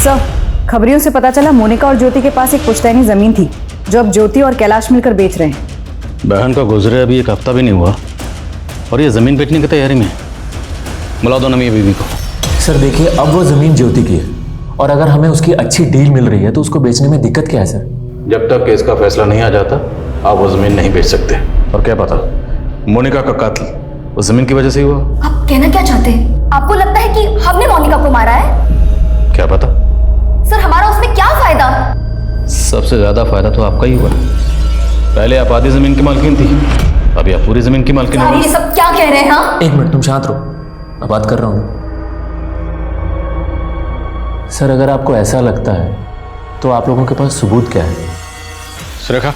सर, खबरियों से पता चला मोनिका और ज्योति के पास एक पुश्तैनी जमीन थी जो अब ज्योति और कैलाश मिलकर बेच रहे हैं। बहन का गुजरे अभी 1 हफ्ता भी नहीं हुआ और ये ज़मीन बेचने की तैयारी में। बुला दो ना मियां बीवी को। सर देखिए, अब वो ज़मीन ज्योति की है और अगर हमें उसकी अच्छी डील मिल रही है तो उसको बेचने में दिक्कत क्या है सर? जब तक केस का फैसला नहीं आ जाता आप वो ज़मीन नहीं बेच सकते। और क्या पता मोनिका का कत्ल उस ज़मीन की वजह से ही हुआ। आप कहना क्या चाहते हैं? आपको लगता है कि हमने मोनिका को मारा है? क्या पता। सर, हमारा उसमें क्या फायदा? सबसे ज्यादा फायदा तो आपका ही हुआ। पहले आप आधी जमीन की मालकिन थी, अभी आप पूरी जमीन की मालकिन सर, हो। ये सब क्या कह रहे हैं? हाँ, 1 मिनट तुम शांत रहो, मैं बात कर रहा हूँ। सर अगर आपको ऐसा लगता है तो आप लोगों के पास सबूत क्या है? सुरेखा,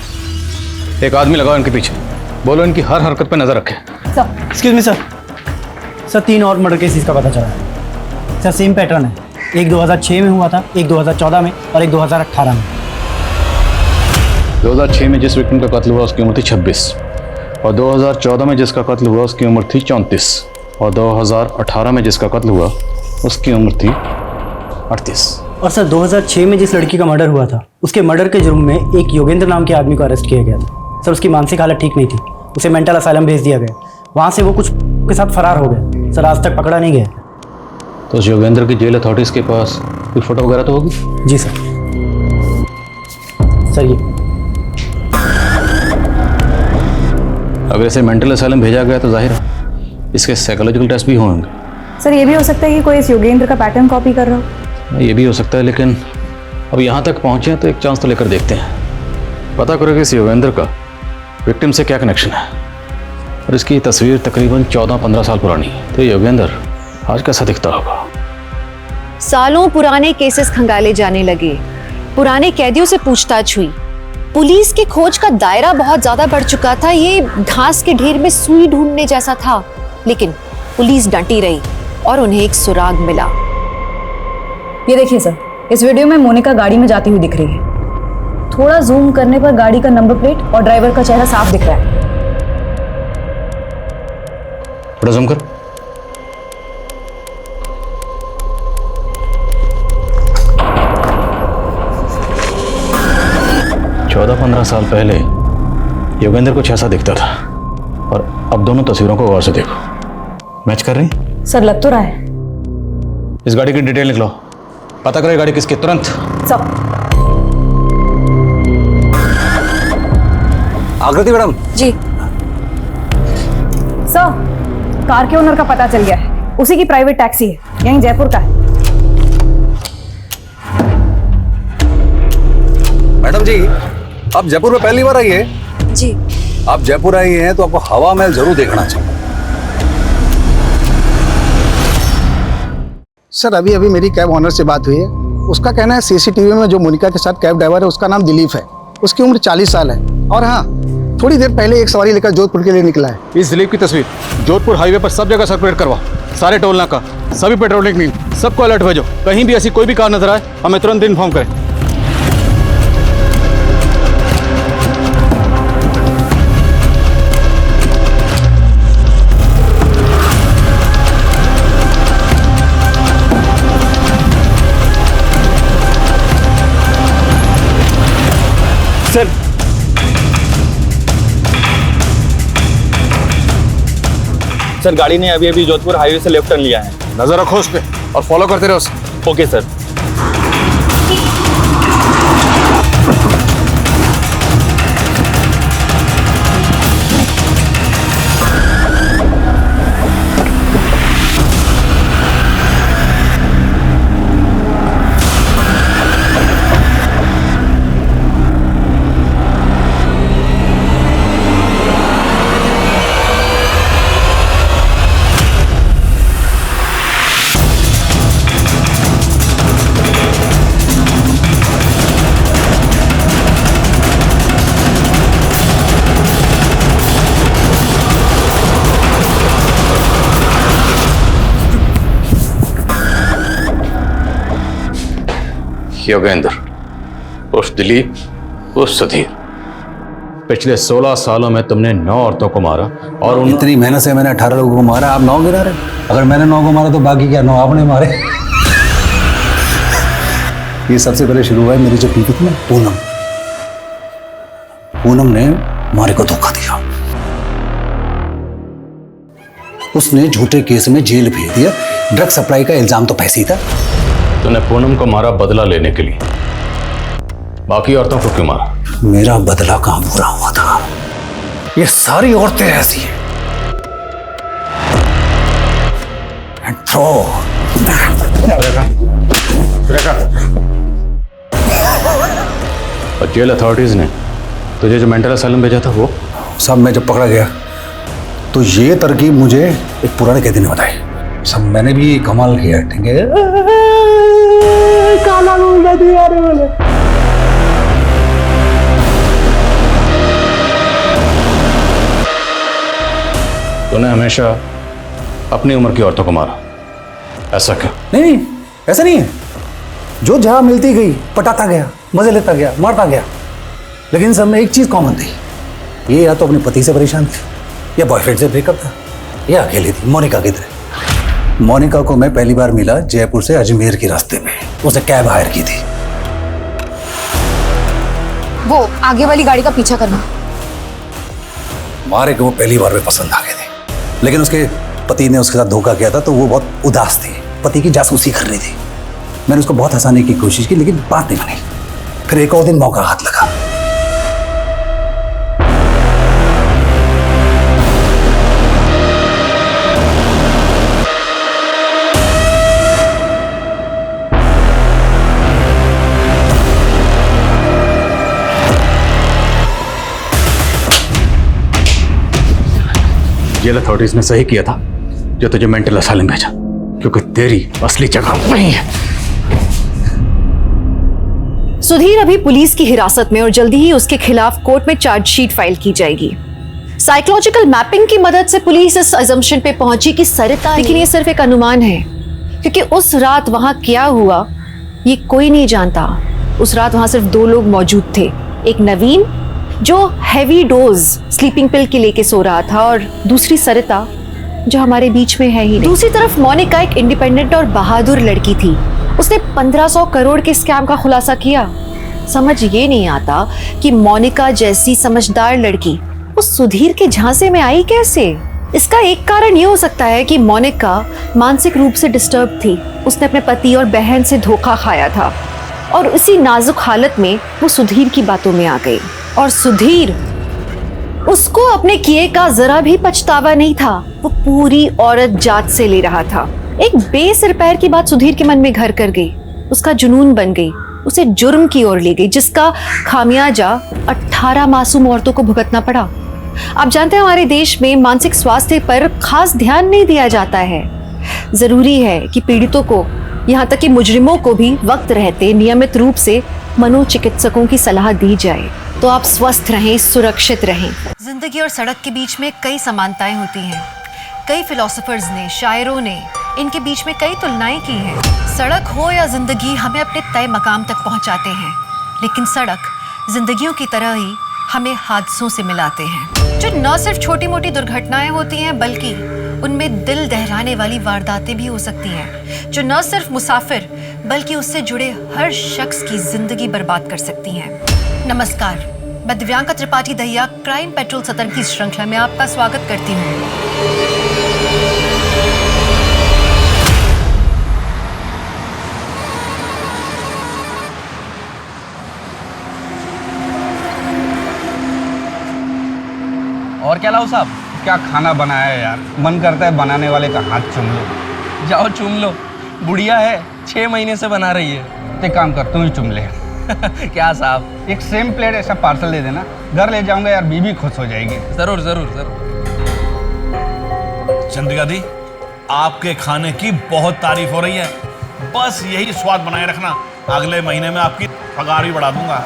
एक आदमी लगाओ इनके पीछे, बोलो इनकी हर हरकत पे नजर रखे। एक्सक्यूज मी सर, 3 और मर्डर केसेस का पता चला है सर। सेम पैटर्न है, एक 2006 में हुआ था, एक 2014 में और एक 2018 में। 2006 में जिस विक्टिम का कत्ल हुआ उसकी उम्र थी 26 और 2014 में जिसका कत्ल हुआ उसकी उम्र थी 34 और 2018 में जिसका कत्ल हुआ उसकी उम्र थी 38। और सर 2006 में जिस लड़की का मर्डर हुआ था उसके मर्डर के जुर्म में एक योगेंद्र नाम के आदमी को अरेस्ट किया गया था। सर उसकी मानसिक हालत ठीक नहीं थी, उसे मेंटल असाइलम भेज दिया गया। वहाँ से वो कुछ के साथ फरार हो गया। सर आज तक पकड़ा नहीं गया। तो उस योगेंद्र की जेल अथॉरिटीज के पास कोई फोटो वगैरह तो होगी? जी सर। सर ये अगर इसे मेंटल असाइलम भेजा गया तो जाहिर है इसके साइकोलॉजिकल टेस्ट भी होंगे। सर ये भी हो सकता है कि कोई इस योगेंद्र का पैटर्न कॉपी कर रहा हो। ये भी हो सकता है, लेकिन अब यहाँ तक पहुँचे हैं तो एक चांस तो लेकर देखते हैं। पता करो कि इस योगेंद्र का विक्टिम से क्या कनेक्शन है। और इसकी तस्वीर तकरीबन 14-15 साल पुरानी है, तो योगेंद्र आज कैसा दिखता होगा। सालों पुराने केसेस खंगाले जाने लगे, पुराने कैदियों से पूछताछ हुई, पुलिस की खोज का दायरा बहुत ज्यादा बढ़ चुका था। ये घास के ढेर में सुई ढूंढने जैसा था, लेकिन पुलिस डटी रही और उन्हें एक सुराग मिला। ये देखिए सर, इस वीडियो में मोनिका गाड़ी में जाती हुई दिख रही है। थोड़ा जूम करने पर गाड़ी का नंबर प्लेट और ड्राइवर का चेहरा साफ दिख रहा है। थोड़ा जूम कर। चौदह 15 साल पहले योगेंद्र कुछ ऐसा दिखता था और अब दोनों तस्वीरों को गौर से देखो, मैच कर रही? सर लग तो रहा है। इस गाड़ी की डिटेल निकलो, पता करो ये गाड़ी किसकी, तुरंत। सब आकृति मैडम। जी सर, कार के ओनर का पता चल गया है, उसी की प्राइवेट टैक्सी है, यहीं जयपुर का है। मैडम जी, आप जयपुर में पहली बार आई है? जी। आप जयपुर आई हैं तो आपको हवा महल जरूर देखना चाहिए। सर अभी अभी मेरी कैब ऑनर से बात हुई है। उसका कहना है सीसीटीवी में जो मोनिका के साथ कैब ड्राइवर है उसका नाम दिलीप है, उसकी उम्र 40 साल है और हाँ थोड़ी देर पहले एक सवारी लेकर जोधपुर के लिए निकला है। इस दिलीप की तस्वीर जोधपुर हाईवे पर सब जगह सर्कुलेट करवा, सारे टोल नाका, सभी पेट्रोलिंग टीम, सबको अलर्ट भेजो। कहीं भी ऐसी कोई भी कार नजर आए हमें तुरंत इन्फॉर्म करें। सर सर गाड़ी ने अभी अभी जोधपुर हाईवे से लेफ्ट टर्न लिया है। नजर रखो उस पर और फॉलो करते रहो उसे। Okay sir. योगेंद्र उर्फ दिलीप उर्फ सुधीर, पिछले 16 सालों में तुमने 9 औरतों को मारा और इतनी मेहनत से मैंने 18 लोगों को मारा, आप 9 गिरा रहे। अगर मैंने 9 को मारा तो बाकी क्या 9 आपने मारे। ये सबसे पहले शुरू हुआ है मेरी जो पीती थी ना पूनम। पूनम ने मारे को धोखा दिया, उसने झूठे केस में जेल भेज दिया। ड्रग सप्लाई का इल्जाम तो पैसे ही था। तूने पूनम को मारा बदला लेने के लिए, बाकी औरतों को क्यों मारा? मेरा बदला कहां पूरा हुआ था? ये सारी औरतें ऐसी हैं। और जेल अथॉरिटीज ने तुझे जो मेंटल असाइलम भेजा था वो सब मैं जब पकड़ा गया तो ये तरकीब मुझे एक पुराने कैदी ने बताई। सब मैंने भी कमाल किया। ठीक है, काला मुंडा दिया रे बोले। तूने हमेशा अपनी उम्र की औरतों को मारा, ऐसा क्यों? नहीं, ऐसा नहीं है। जो जहां मिलती गई पटाता गया, मजे लेता गया, मारता गया, लेकिन सब में एक चीज कॉमन थी। ये या तो अपने पति से परेशान थी, या बॉयफ्रेंड से ब्रेकअप था, या अकेली थी। मोनिका किधर? मोनिका को मैं पहली बार मिला जयपुर से अजमेर के रास्ते में। उसने कैब हायर की थी। वो आगे वाली गाड़ी का पीछा करना। मारे को वो पहली बार में पसंद आ गए थे, लेकिन उसके पति ने उसके साथ धोखा किया था तो वो बहुत उदास थी, पति की जासूसी कर रही थी। मैंने उसको बहुत हंसाने की कोशिश की, लेकिन बात नहीं बनी। फिर एक और दिन मौका हाथ लगा। जेल अथॉरिटीज ने सही किया था जो तुझे मेंटल असाइलम भेजा, क्योंकि तेरी असली जगह वहीं है। सुधीर अभी पुलिस की हिरासत में और जल्दी ही उसके खिलाफ कोर्ट में चार्जशीट फाइल की जाएगी। साइकोलॉजिकल मैपिंग की मदद से पुलिस इस अजम्पशन पे पहुंची कि सरिता, लेकिन ये सिर्फ एक अनुमान है, क्योंकि उस रात वहां क्या हुआ ये कोई नहीं जानता। उस रात वहां सिर्फ 2 लोग मौजूद थे, एक नवीन जो हैवी डोज स्लीपिंग पिल के लेके सो रहा था, और दूसरी सरिता जो हमारे बीच में है ही नहीं। दूसरी तरफ मोनिका एक इंडिपेंडेंट और बहादुर लड़की थी। उसने 1500 करोड़ के स्कैम का खुलासा किया। समझ ये नहीं आता कि मोनिका जैसी समझदार लड़की उस सुधीर के झांसे में आई कैसे। इसका एक कारण ये हो सकता है कि मोनिका मानसिक रूप से डिस्टर्ब थी। उसने अपने पति और बहन से धोखा खाया था, और उसी नाजुक हालत में वो सुधीर की बातों में आ गई। और सुधीर, उसको अपने किए का जरा भी पछतावा नहीं था। वो पूरी औरत जात से ले रहा था। एक बेसिर पैर की बात सुधीर के मन में घर कर गई, उसका जुनून बन गई, उसे जुर्म की ओर ले गई, जिसका खामियाजा 18 मासूम औरतों को भुगतना पड़ा। आप जानते हैं हमारे देश में मानसिक स्वास्थ्य पर खास ध्यान नहीं दिया जाता है। जरूरी है कि पीड़ितों को, यहाँ तक कि मुजरिमों को भी वक्त रहते नियमित रूप से मनोचिकित्सकों की सलाह दी जाए, तो आप स्वस्थ रहें, सुरक्षित रहें। जिंदगी और सड़क के बीच में कई समानताएं होती हैं। कई फिलोसोफर्स ने, शायरों ने इनके बीच में कई तुलनाएं की हैं। सड़क हो या जिंदगी हमें अपने तय मकाम तक पहुंचाते हैं, लेकिन सड़क जिंदगियों की तरह ही हमें हादसों से मिलाते हैं, जो न सिर्फ छोटी मोटी दुर्घटनाएं होती हैं, बल्कि उनमें दिल दहलाने वाली वारदातें भी हो सकती हैं, जो न सिर्फ मुसाफिर बल्कि उससे जुड़े हर शख्स की जिंदगी बर्बाद कर सकती हैं। नमस्कार, मैं दिव्यांका त्रिपाठी दहिया क्राइम पेट्रोल सतर्क की श्रृंखला में आपका स्वागत करती हूँ। और क्या लाओ साहब? क्या खाना बनाया है यार, मन करता है बनाने वाले का हाथ चूम लो। जाओ चूम लो, बुढ़िया है, 6 महीने से बना रही है। एक काम कर, तू ही चूम ले। क्या साहब? एक सेम प्लेट ऐसा पार्सल दे देना, घर ले जाऊंगा यार, बीबी खुश हो जाएगी। जरूर जरूर जरूर। चंद्रिका दी, आपके खाने की बहुत तारीफ हो रही है, बस यही स्वाद बनाए रखना, अगले महीने में आपकी पगार भी बढ़ा दूंगा।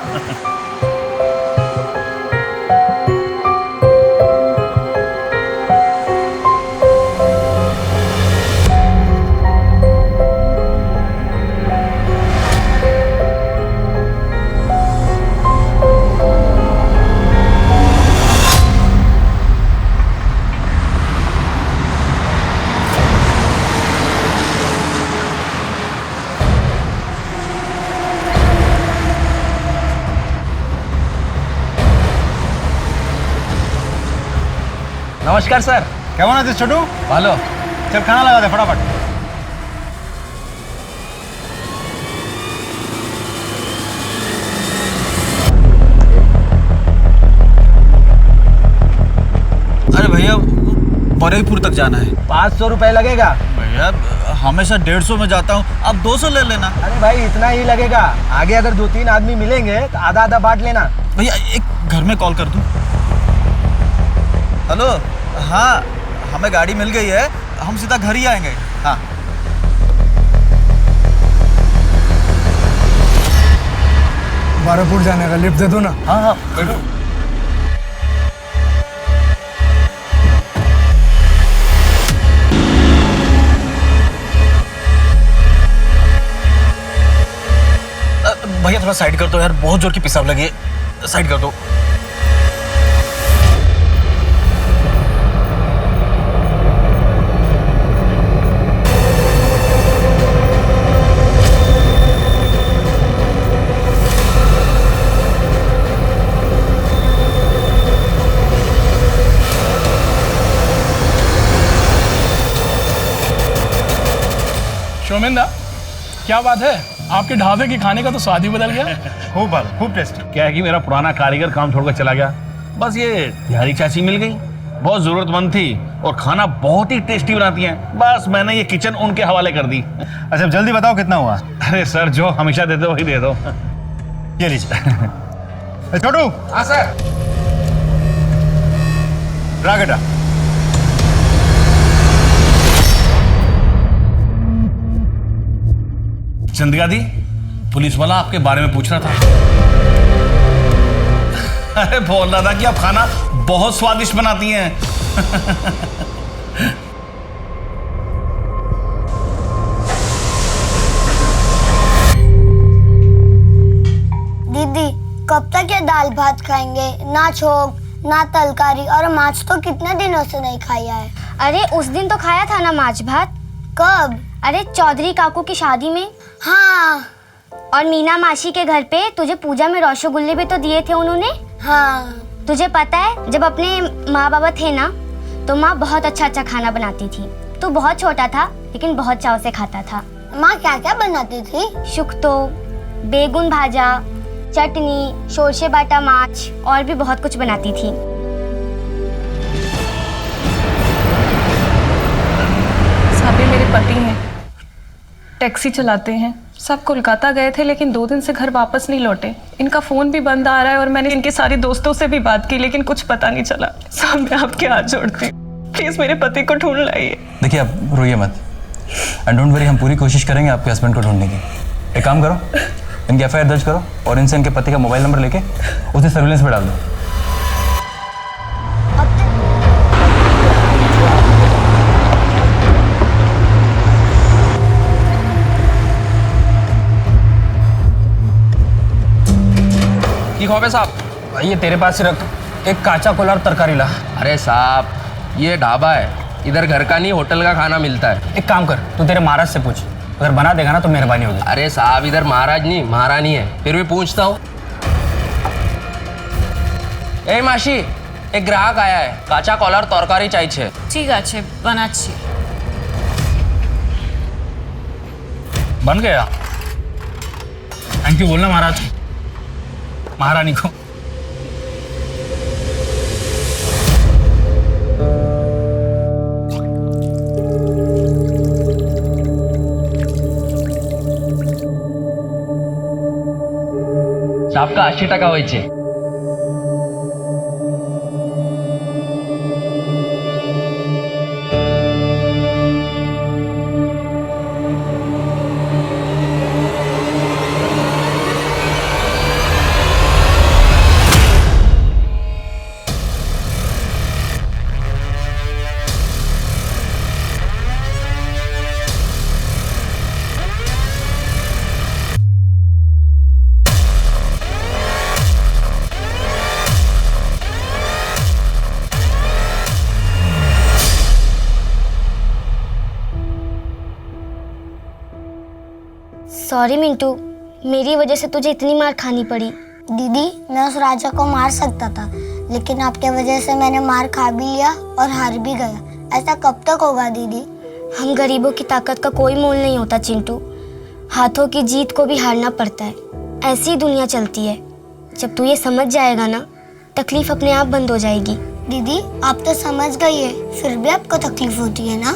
नमस्कार सर। কেমন আছিস ছোটু? ভালো। চল খানা লাগা দে फटाफट। अरे भैया बरेपुर तक जाना है। 500 रुपए लगेगा। भैया हमेशा 150 में जाता हूँ, अब 200 ले लेना। अरे भाई इतना ही लगेगा, आगे अगर 2-3 आदमी मिलेंगे तो आधा आधा बांट लेना। भैया एक घर में कॉल कर दूँ? हेलो, हाँ हमें गाड़ी मिल गई है, हम सीधा घर ही आएंगे। हाँ बारापुर जाने का लिफ्ट दे दो ना। हाँ हाँ बैठो। भैया थोड़ा साइड कर दो यार, बहुत जोर की पेशाब लगी है, साइड कर दो। शोमेंदा, क्या बात है, आपके ढाबे के खाने का तो स्वाद ही बदल गया। खूब टेस्टी। क्या है कि मेरा पुराना कारीगर काम छोड़कर चला गया, बस ये बिहारी चाची मिल गई, बहुत जरूरतमंद थी और खाना बहुत ही टेस्टी बनाती हैं, बस मैंने ये किचन उनके हवाले कर दी। अच्छा जल्दी बताओ कितना हुआ? अरे सर जो हमेशा देते हो वही दे दो। ये लीजिए। छोटू। हाँ सर। रागड़ा। चंदिका दी, पुलिस वाला आपके बारे में पूछ रहा था। अरे बोल रहा था कि आप खाना बहुत स्वादिष्ट बनाती हैं। दीदी कब तक ये दाल भात खाएंगे? ना छोक ना तलकारी, और माछ तो कितने दिनों से नहीं खाया है। अरे उस दिन तो खाया था ना माछ भात। कब? अरे चौधरी काकू की शादी में। हाँ। और मीना मासी के घर पे तुझे पूजा में रसगुल्ले भी तो दिए थे उन्होंने। हाँ। तुझे पता है जब अपने माँ बाबा थे ना तो माँ बहुत अच्छा खाना बनाती थी। तू बहुत छोटा था लेकिन बहुत चाव से खाता था। माँ क्या क्या बनाती थी? शुक्तो, बेगुन भाजा, चटनी, शोरशे बाटा माछ और भी बहुत कुछ बनाती थी। साबी मेरे पति हैं, टैक्सी चलाते हैं, सब कोलकाता गए थे लेकिन 2 दिन से घर वापस नहीं लौटे। इनका फ़ोन भी बंद आ रहा है और मैंने इनके सारे दोस्तों से भी बात की लेकिन कुछ पता नहीं चला। साहब मैं आपके हाथ जोड़ती हूँ, प्लीज़ मेरे पति को ढूंढ लाइए। देखिए आप रोइए मत, एंड डोंट वरी, हम पूरी कोशिश करेंगे आपके हस्बैंड को ढूंढने की। एक काम करो, इनकी एफआईआर दर्ज करो और इनसे इनके पति का मोबाइल नंबर लेके उसे सर्विलेंस पे डाल दो। ठीक हो साहब, ये तेरे पास रख, एक काचा कोला और तरकारी ला। अरे साहब ये ढाबा है, इधर घर का नहीं होटल का खाना मिलता है। एक काम कर, तू तेरे महाराज से पूछ, अगर बना देगा ना तो मेहरबानी होगी। अरे साहब इधर महाराज नहीं महारानी है, फिर भी पूछता हूँ। ए मासी, एक ग्राहक आया है, काचा कॉलर तरकारी चाहिए। ठीक है बनाচ্ছি। बन गया। थैंक यू बोलना महाराज, महारानी को। आपका 80 টাকা হয়েছে। सॉरी मिंटू, मेरी वजह से तुझे इतनी मार खानी पड़ी। दीदी मैं उस राजा को मार सकता था लेकिन आपके वजह से मैंने मार खा भी लिया और हार भी गया। ऐसा कब तक होगा दीदी? हम गरीबों की ताकत का कोई मोल नहीं होता चिंटू। हाथों की जीत को भी हारना पड़ता है। ऐसी दुनिया चलती है। जब तू ये समझ जाएगा ना, तकलीफ अपने आप बंद हो जाएगी। दीदी आप तो समझ गई है, फिर भी आपको तकलीफ होती है ना?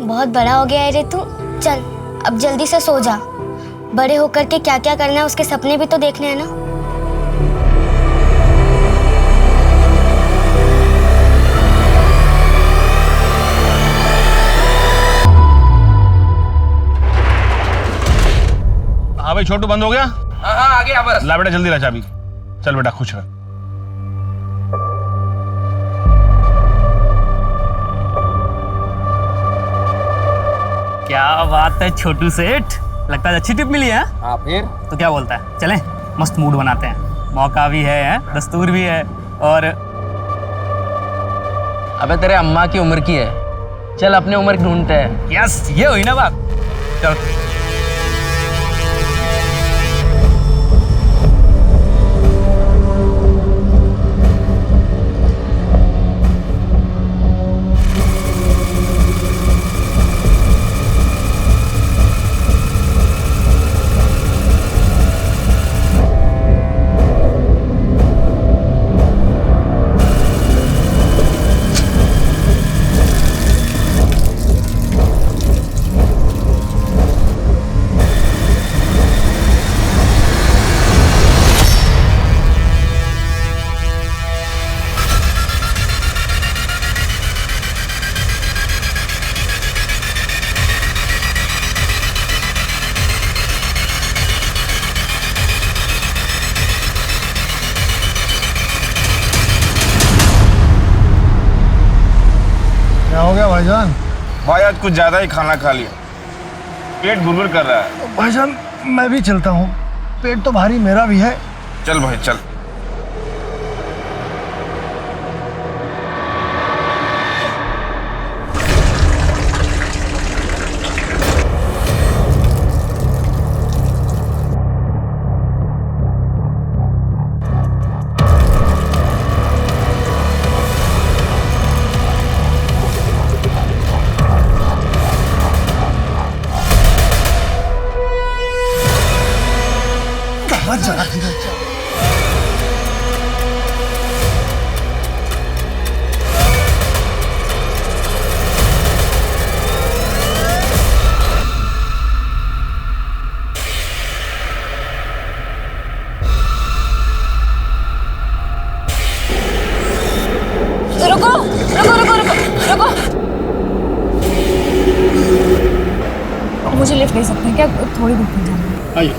बहुत बड़ा हो गया है रे तू। चल अब जल्दी से सो जा। बड़े होकर के क्या क्या करना है उसके सपने भी तो देखने हैं ना। हाँ भाई छोटू, बंद हो गया? हाँ हाँ आ गया बस। ला बेटा जल्दी ला चाबी। चल बेटा खुश रह। क्या बात है छोटू सेठ, लगता है अच्छी टिप मिली है। हाँ फिर तो क्या बोलता है, चलें मस्त मूड बनाते हैं। मौका भी है, दस्तूर भी है। और अबे तेरे अम्मा की उम्र की है, चल अपने उम्र की ढूंढते हैं। यस, ये हुई ना बात। चल क्या हो गया भाईजान? भाई आज कुछ ज्यादा ही खाना खा लिया, पेट गुड़गुड़ कर रहा है। भाईजान मैं भी चलता हूँ, पेट तो भारी मेरा भी है। चल भाई चल। रुको रुको रुको रुको रुको। मुझे लिफ्ट दे सकते हैं क्या? थोड़ी दूर पे जाना है। आइए।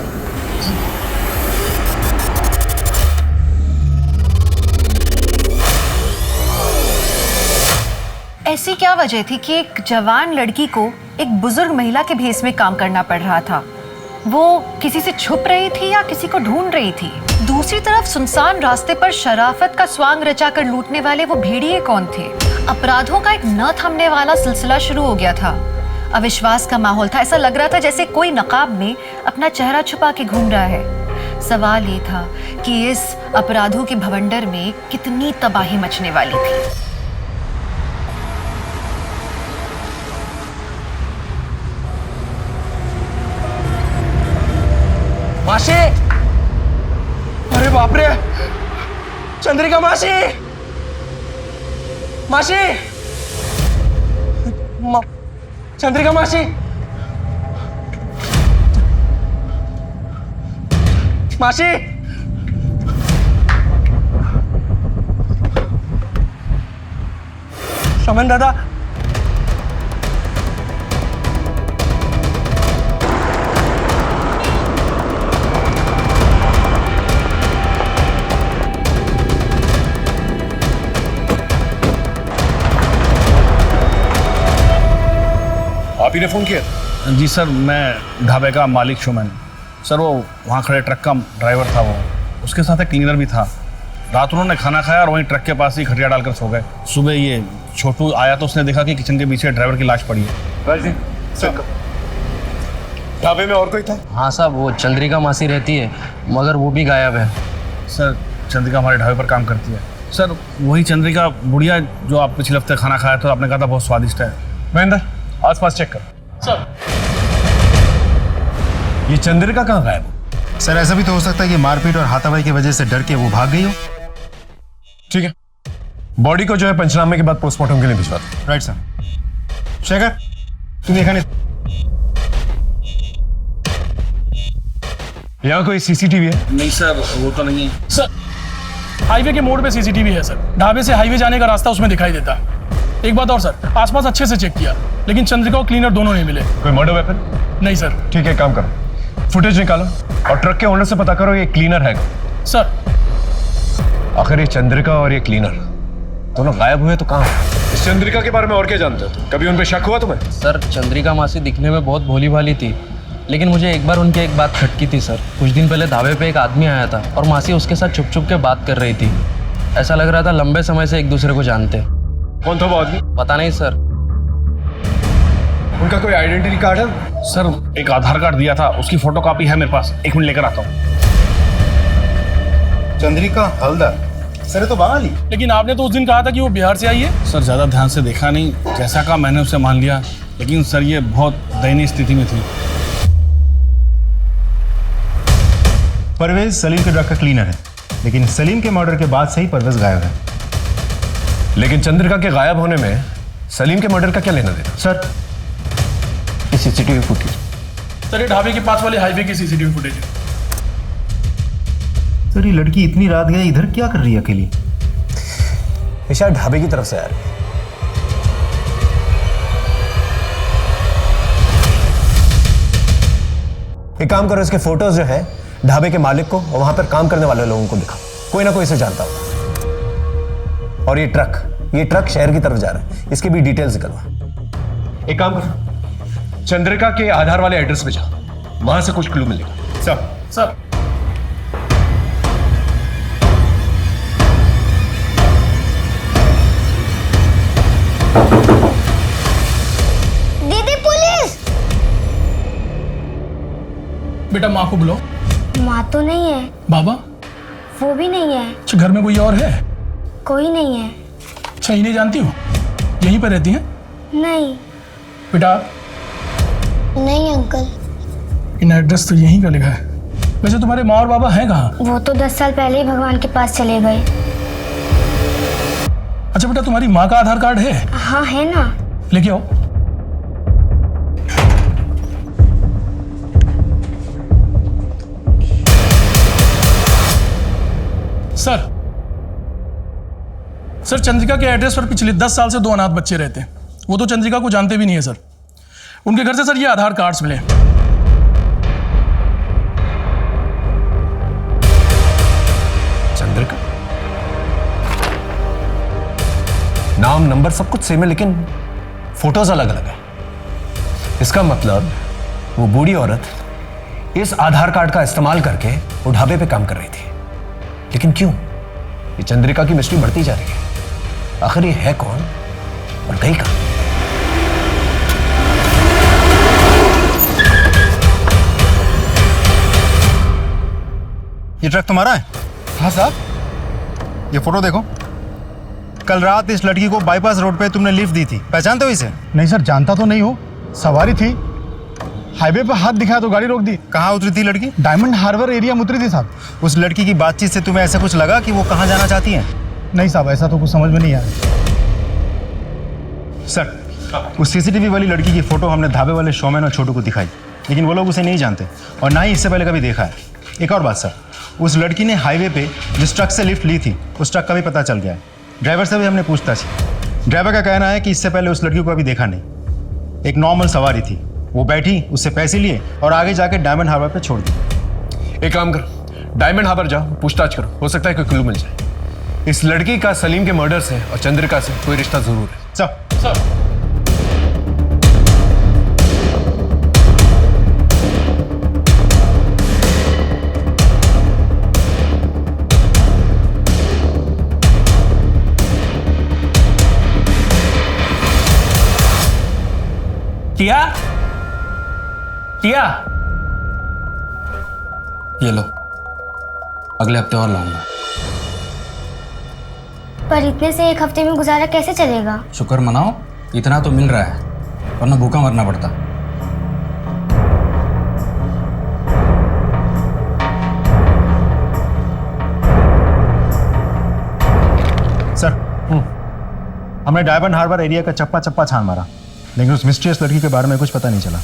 ऐसी क्या वजह थी कि एक जवान लड़की को एक बुजुर्ग महिला के भेस में काम करना पड़ रहा था? वो किसी से छुप रही थी या किसी को ढूंढ रही थी? दूसरी तरफ सुनसान रास्ते पर शराफत का स्वांग रचाकर लूटने वाले वो भेड़िए कौन थे? अपराधों का एक न थमने वाला सिलसिला शुरू हो गया था। अविश्वास का माहौल था। ऐसा लग रहा था जैसे कोई नकाब में अपना चेहरा छुपा के घूम रहा है। सवाल ये था कि इस अपराधों के भवंडर में कितनी तबाही मचने वाली थी। मासी, अरे बाप रे, चंद्रिका मासी, मासी, चंद्रिका मासी, मासी, सोमेन दादा, आप ही ने फोन किया? जी सर, मैं ढाबे का मालिक शोमैन। सर वो वहाँ खड़े ट्रक का ड्राइवर था, वो उसके साथ एक क्लीनर भी था। रात उन्होंने खाना खाया और वहीं ट्रक के पास ही खटिया डालकर सो गए। सुबह ये छोटू आया तो उसने देखा कि किचन के पीछे ड्राइवर की लाश पड़ी है। ढाबे में और कोई था? हाँ साहब, वो चंद्रिका मासी रहती है मगर वो भी गायब है। सर चंद्रिका हमारे ढाबे पर काम करती है। सर वही चंद्रिका बुढ़िया जो आप पिछले हफ्ते खाना खाया था, आपने कहा था बहुत स्वादिष्ट है। महेंद्र आसपास चेक कर। सर ये चंद्रिका कहाँ गायब? सर ऐसा भी तो हो सकता है कि मारपीट और हाथापाई की वजह से डर के वो भाग गई हो। ठीक है, बॉडी को जो है पंचनामे के बाद पोस्टमार्टम के लिए भिजवा दो। Right sir. शेखर तुम देखा नहीं? यहाँ कोई सीसीटीवी है? नहीं सर, वो तो नहीं है। सर हाईवे के मोड़ पे सीसीटीवी है सर। ढाबे से हाईवे जाने का रास्ता उसमें दिखाई देता है। एक बात और सर, आसपास अच्छे से चेक किया लेकिन चंद्रिका और क्लीनर दोनों नहीं मिले। कोई मर्डर वेपन? नहीं सर। ठीक है, काम करो, फुटेज निकालो और ट्रक के ओनर से पता करो ये क्लीनर है सर। आखिर ये चंद्रिका और ये क्लीनर दोनों गायब हुए तो कहाँ? इस चंद्रिका के बारे में और क्या जानते हो तुम? कभी उन पे शक हुआ तुम्हें? सर चंद्रिका मासी दिखने में बहुत भोली भाली थी, लेकिन मुझे एक बार उनकी एक बात खटकी थी सर। कुछ दिन पहले ढाबे पे एक आदमी आया था और मासी उसके साथ छुप छुप के बात कर रही थी। ऐसा लग रहा था लंबे समय से एक दूसरे को जानते। कौन था वो आदमी? पता नहीं सर। उनका कोई आइडेंटिटी कार्ड है? सर एक आधार कार्ड दिया था, उसकी फोटो कॉपी है मेरे पास, 1 मिनट लेकर आता हूँ। चंद्रिका हवलदार सर, ये तो बंगाली। लेकिन आपने तो उस दिन कहा था कि वो बिहार से आई है। सर ज़्यादा ध्यान से देखा नहीं, जैसा कहा मैंने उसे मान लिया, लेकिन सर ये बहुत दयनीय स्थिति में थी। परवेज सलीम के ट्रक का क्लीनर है, लेकिन सलीम के मर्डर के बाद से ही परवेज गायब है। लेकिन चंद्रिका के गायब होने में सलीम के मर्डर का क्या लेना देना? Sir CCTV footage. सर ये ढाबे के पास वाले हाईवे की सीसीटीवी फुटेज है। सर ये लड़की इतनी रात गई इधर क्या कर रही है अकेली? ये शायद ढाबे की तरफ से आ रही है। एक काम करो, इसके फोटोज जो है ढाबे के मालिक को और वहां पर काम करने वाले लोगों को दिखाओ, कोई ना कोई इसे जानता होगा। और ये ट्रक शहर की तरफ जा रहा है, इसकी भी डिटेल्स निकलवा। एक काम करो, चंद्रिका के आधार वाले एड्रेस पे जाओ, वहां से कुछ क्लू मिलेगा। सर दीदी पुलिस! बेटा माँ को बुलाओ। माँ तो नहीं है। बाबा? वो भी नहीं है। अच्छा घर में कोई और है? कोई नहीं है। अच्छा इन्हें जानती हो? यहीं पर रहती हैं? नहीं। बेटा? नहीं अंकल। इन एड्रेस तो यहीं का लिखा है। वैसे तुम्हारे माँ और बाबा हैं कहाँ? वो तो 10 साल पहले ही भगवान के पास चले गए। अच्छा बेटा तुम्हारी माँ का आधार कार्ड है? हाँ है ना। लेके आओ। सर चंद्रिका के एड्रेस पर पिछले 10 साल से 2 अनाथ बच्चे रहते हैं। वो तो चंद्रिका को जानते भी नहीं है सर। उनके घर से सर ये आधार कार्ड्स मिले। चंद्रिका नाम नंबर सब कुछ सेम है, लेकिन फोटोज अलग अलग है। इसका मतलब वो बूढ़ी औरत इस आधार कार्ड का इस्तेमाल करके वो ढाबे पे काम कर रही थी। लेकिन क्यों? ये चंद्रिका की मिस्ट्री बढ़ती जा रही है। आखिर ये है कौन और गई कहां? ये ट्रक तुम्हारा है? हाँ साहब। ये फोटो देखो। कल रात इस लड़की को बाईपास रोड पे तुमने लिफ्ट दी थी, पहचानते हो इसे? नहीं सर, जानता तो नहीं हो। सवारी थी, हाईवे पे हाथ दिखाया तो गाड़ी रोक दी। कहाँ उतरी थी लड़की? डायमंड हार्बर एरिया में उतरी थी साहब। उस लड़की की बातचीत से तुम्हें ऐसा कुछ लगा कि वो कहाँ जाना चाहती है? नहीं साहब, ऐसा तो कुछ समझ में नहीं आया। सर उस सीसीटीवी वाली लड़की की फोटो हमने ढाबे वाले शोमैन और छोटू को दिखाई, लेकिन वो लोग उसे नहीं जानते और ना ही इससे पहले कभी देखा है। एक और बात सर, उस लड़की ने हाईवे पे जिस ट्रक से लिफ्ट ली थी उस ट्रक का भी पता चल गया है। ड्राइवर से भी हमने पूछताछ की। ड्राइवर का कहना है कि इससे पहले उस लड़की को अभी देखा नहीं। एक नॉर्मल सवारी थी, वो बैठी, उससे पैसे लिए और आगे जाके डायमंड हार्बर पे छोड़ दी। एक काम करो, डायमंड हार्बर जाओ, पूछताछ करो, हो सकता है कोई क्लू मिल जाए। इस लड़की का सलीम के मर्डर से और चंद्रिका से कोई रिश्ता जरूर है। सर टिया, टिया, ये लो, अगले हफ्ते और लाऊंगा। पर इतने से एक हफ्ते में गुजारा कैसे चलेगा? शुक्र मनाओ, इतना तो मिल रहा है, वरना भूखा मरना पड़ता। सर, हमने डायमंड हार्बर एरिया का चप्पा चप्पा छान मारा, लेकिन उस मिस्टीरियस लड़की के बारे में कुछ पता नहीं चला।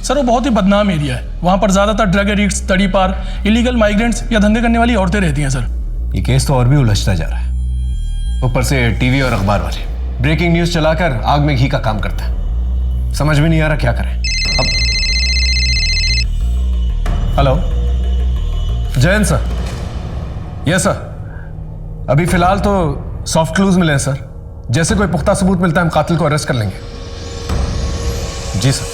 सर वो बहुत ही बदनाम एरिया है, वहाँ पर ज़्यादातर ड्रग एडिक्ट्स, तड़ीपार, इलीगल माइग्रेंट्स या धंधे करने वाली औरतें रहती हैं सर। ये केस तो और भी उलझता जा रहा है। ऊपर से टीवी और अखबार वाले ब्रेकिंग न्यूज चलाकर आग में घी का काम करता है। समझ में नहीं आ रहा क्या करें अब। Hello Jayant sir. Yes sir, अभी फिलहाल तो सॉफ्ट क्लूज मिले हैं सर। जैसे कोई पुख्ता सबूत मिलता है हम कातिल को अरेस्ट कर लेंगे। जी सर।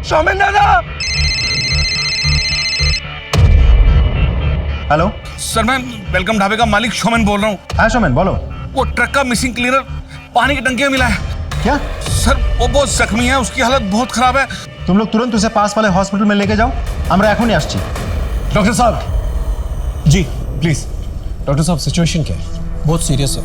शौमेन दादा। हेलो सर, मैं वेलकम ढाबे का मालिक शौमेन बोल रहा हूँ। हाँ शौमेन बोलो। वो ट्रक का मिसिंग क्लीनर पानी की टंकी में मिला है। क्या? सर वो बहुत जख्मी है, उसकी हालत बहुत खराब है। तुम लोग तुरंत उसे पास वाले हॉस्पिटल में लेके जाओ। আমরা এখনই আসছি। डॉक्टर साहब। जी प्लीज। डॉक्टर साहब सिचुएशन क्या है? बहुत सीरियस है,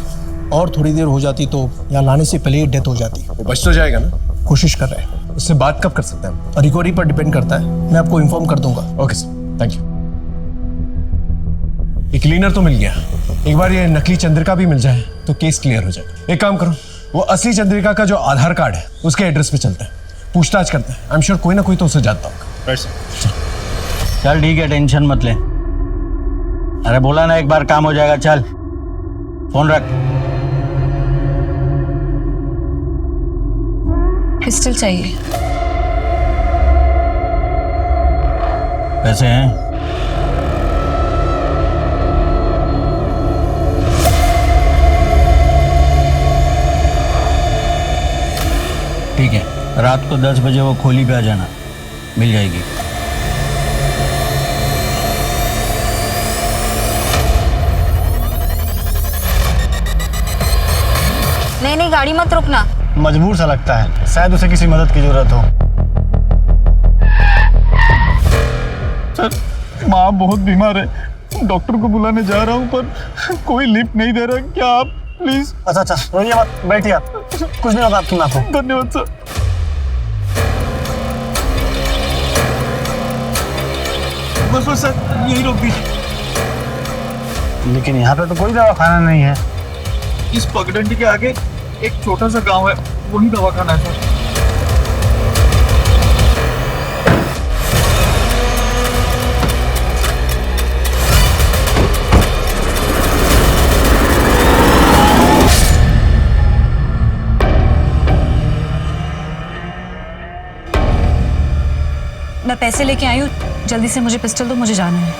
और थोड़ी देर हो जाती तो यहाँ लाने से पहले ही डेथ हो जाती। वो बच तो जाएगा ना? कोशिश कर रहे हैं। उससे बात कब कर सकते हैं? रिकवरी पर डिपेंड करता है, मैं आपको इन्फॉर्म कर दूंगा। Okay sir, thank you. ये क्लीनर तो मिल गया, एक बार ये नकली चंद्रिका भी मिल जाए तो केस क्लियर हो जाए। एक काम करो, वो असली चंद्रिका का जो आधार कार्ड है उसके एड्रेस पे चलते हैं, पूछताछ करते हैं। आई एम श्योर कोई ना कोई तो उसे जानता होगा। चल ठीक है, टेंशन मत ले। अरे बोला ना एक बार काम हो जाएगा। चल फोन रख। पिस्टल चाहिए। पैसे हैं? ठीक है, रात को 10 बजे वो खोली पे आ जाना, मिल जाएगी। नहीं गाड़ी मत रुकना। मजबूर सा लगता है, शायद उसे किसी मदद की जरूरत हो। सर माँ बहुत बीमार है, डॉक्टर को बुलाने जा रहा हूँ पर कोई लिफ्ट नहीं दे रहा। क्या आप प्लीज। अच्छा रोइए मत, बैठिए आप, कुछ नहीं होगा आपकी माँ को। धन्यवाद सर। बस सर यही रोक दीजिए। लेकिन यहाँ पे तो कोई दवाखाना नहीं है। इस पगडंडी के आगे एक छोटा सा गांव है, वही दवाखाना है सर। मैं पैसे लेके आई हूँ, जल्दी से मुझे पिस्टल दो, मुझे जाना है।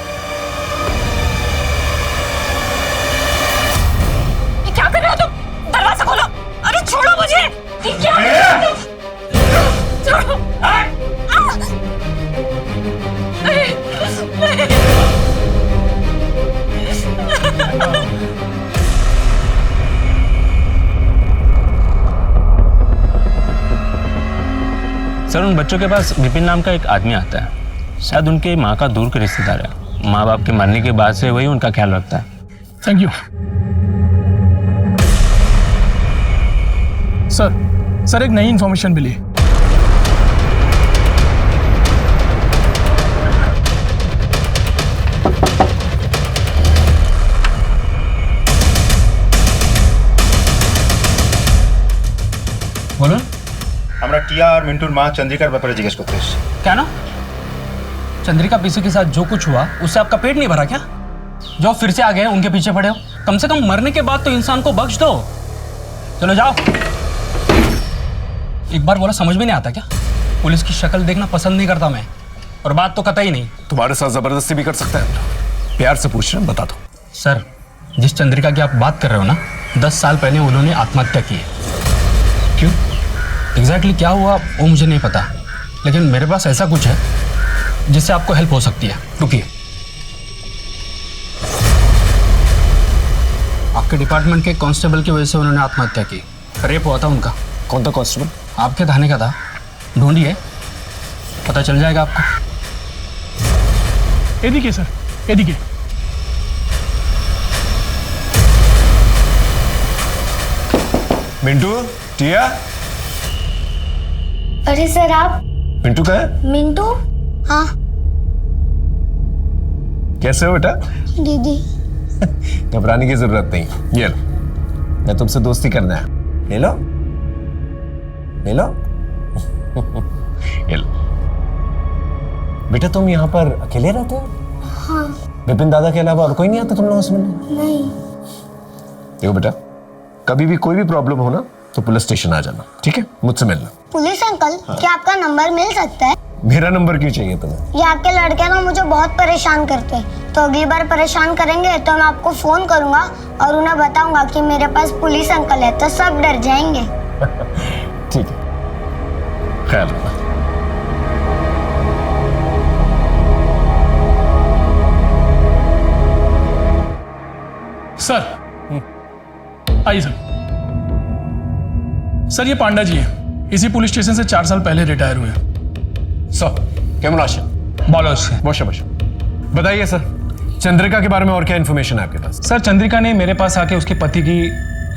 ये क्या कर रहे हो तुम? दरवाजा खोलो। अरे छोड़ो मुझे। ये क्या कर रहे हो तुम? छोड़ो। सर उन बच्चों के पास विपिन नाम का एक आदमी आता है, शायद उनके माँ का दूर के रिश्तेदार है। माँ बाप के मरने के बाद से वही उनका ख्याल रखता है। Thank you sir. एक नई इंफॉर्मेशन मिली। बोलो। আমরা টিয়া আর মিন্টুর মা চন্দ্রিকার ব্যাপারে জিজ্ঞেস করতে এসেছি। क्या ना? चंद्रिका पीसी के साथ जो कुछ हुआ उससे आपका पेट नहीं भरा क्या? जो आप फिर से आ गए उनके पीछे पड़े हो, कम से कम मरने के बाद तो इंसान को बख्श दो। चलो जाओ। एक बार बोला समझ में नहीं आता क्या? पुलिस की शक्ल देखना पसंद नहीं करता मैं, और बात तो कतई नहीं। तुम्हारे साथ जबरदस्ती भी कर सकता है, प्यार से पूछ रहे हैं, बता दो। सर जिस चंद्रिका की आप बात कर रहे हो ना, 10 साल पहले उन्होंने आत्महत्या की है। क्यों एग्जैक्टली क्या हुआ वो मुझे नहीं पता, लेकिन मेरे पास ऐसा कुछ है जिससे आपको हेल्प हो सकती है। रुकिए, आपके डिपार्टमेंट के कांस्टेबल की वजह से उन्होंने आत्महत्या की, रेप हुआ था उनका। कौन था कांस्टेबल? आपके थाने का था, ढूंढिए, पता चल जाएगा आपको। एदिके सर, एदिके। मिंटू, टिया। अरे सर आप? मिंटू का है? मिंटू? हाँ। कैसे हो बेटा? दीदी। घबराने की जरूरत नहीं, ये लो, मैं तुमसे दोस्ती करना है, ले लो, ले लो। ये लो। बेटा तुम यहाँ पर अकेले रहते हो? हाँ। विपिन दादा के अलावा और कोई नहीं आता तुम लोगों से मिलने? नहीं। देखो बेटा, कभी भी कोई भी प्रॉब्लम हो ना तो पुलिस स्टेशन आ जाना, ठीक है? मुझसे मिलना। पुलिस अंकल, क्या आपका नंबर मिल सकता है? मेरा नंबर क्यों चाहिए तुम्हें? यहाँ के लड़के ना मुझे बहुत परेशान करते हैं, तो अगली बार परेशान करेंगे तो मैं आपको फोन करूंगा और उन्हें बताऊंगा कि मेरे पास पुलिस अंकल है, तो सब डर जाएंगे। ठीक है, ख्याल रखना। सर आइए सर। सर ये पांडा जी हैं, इसी पुलिस स्टेशन से 4 साल पहले रिटायर हुए हैं। सर कैमराश बॉलर से बहुत बताइए सर, चंद्रिका के बारे में और क्या इन्फॉर्मेशन है आपके पास? सर चंद्रिका ने मेरे पास आके उसके पति की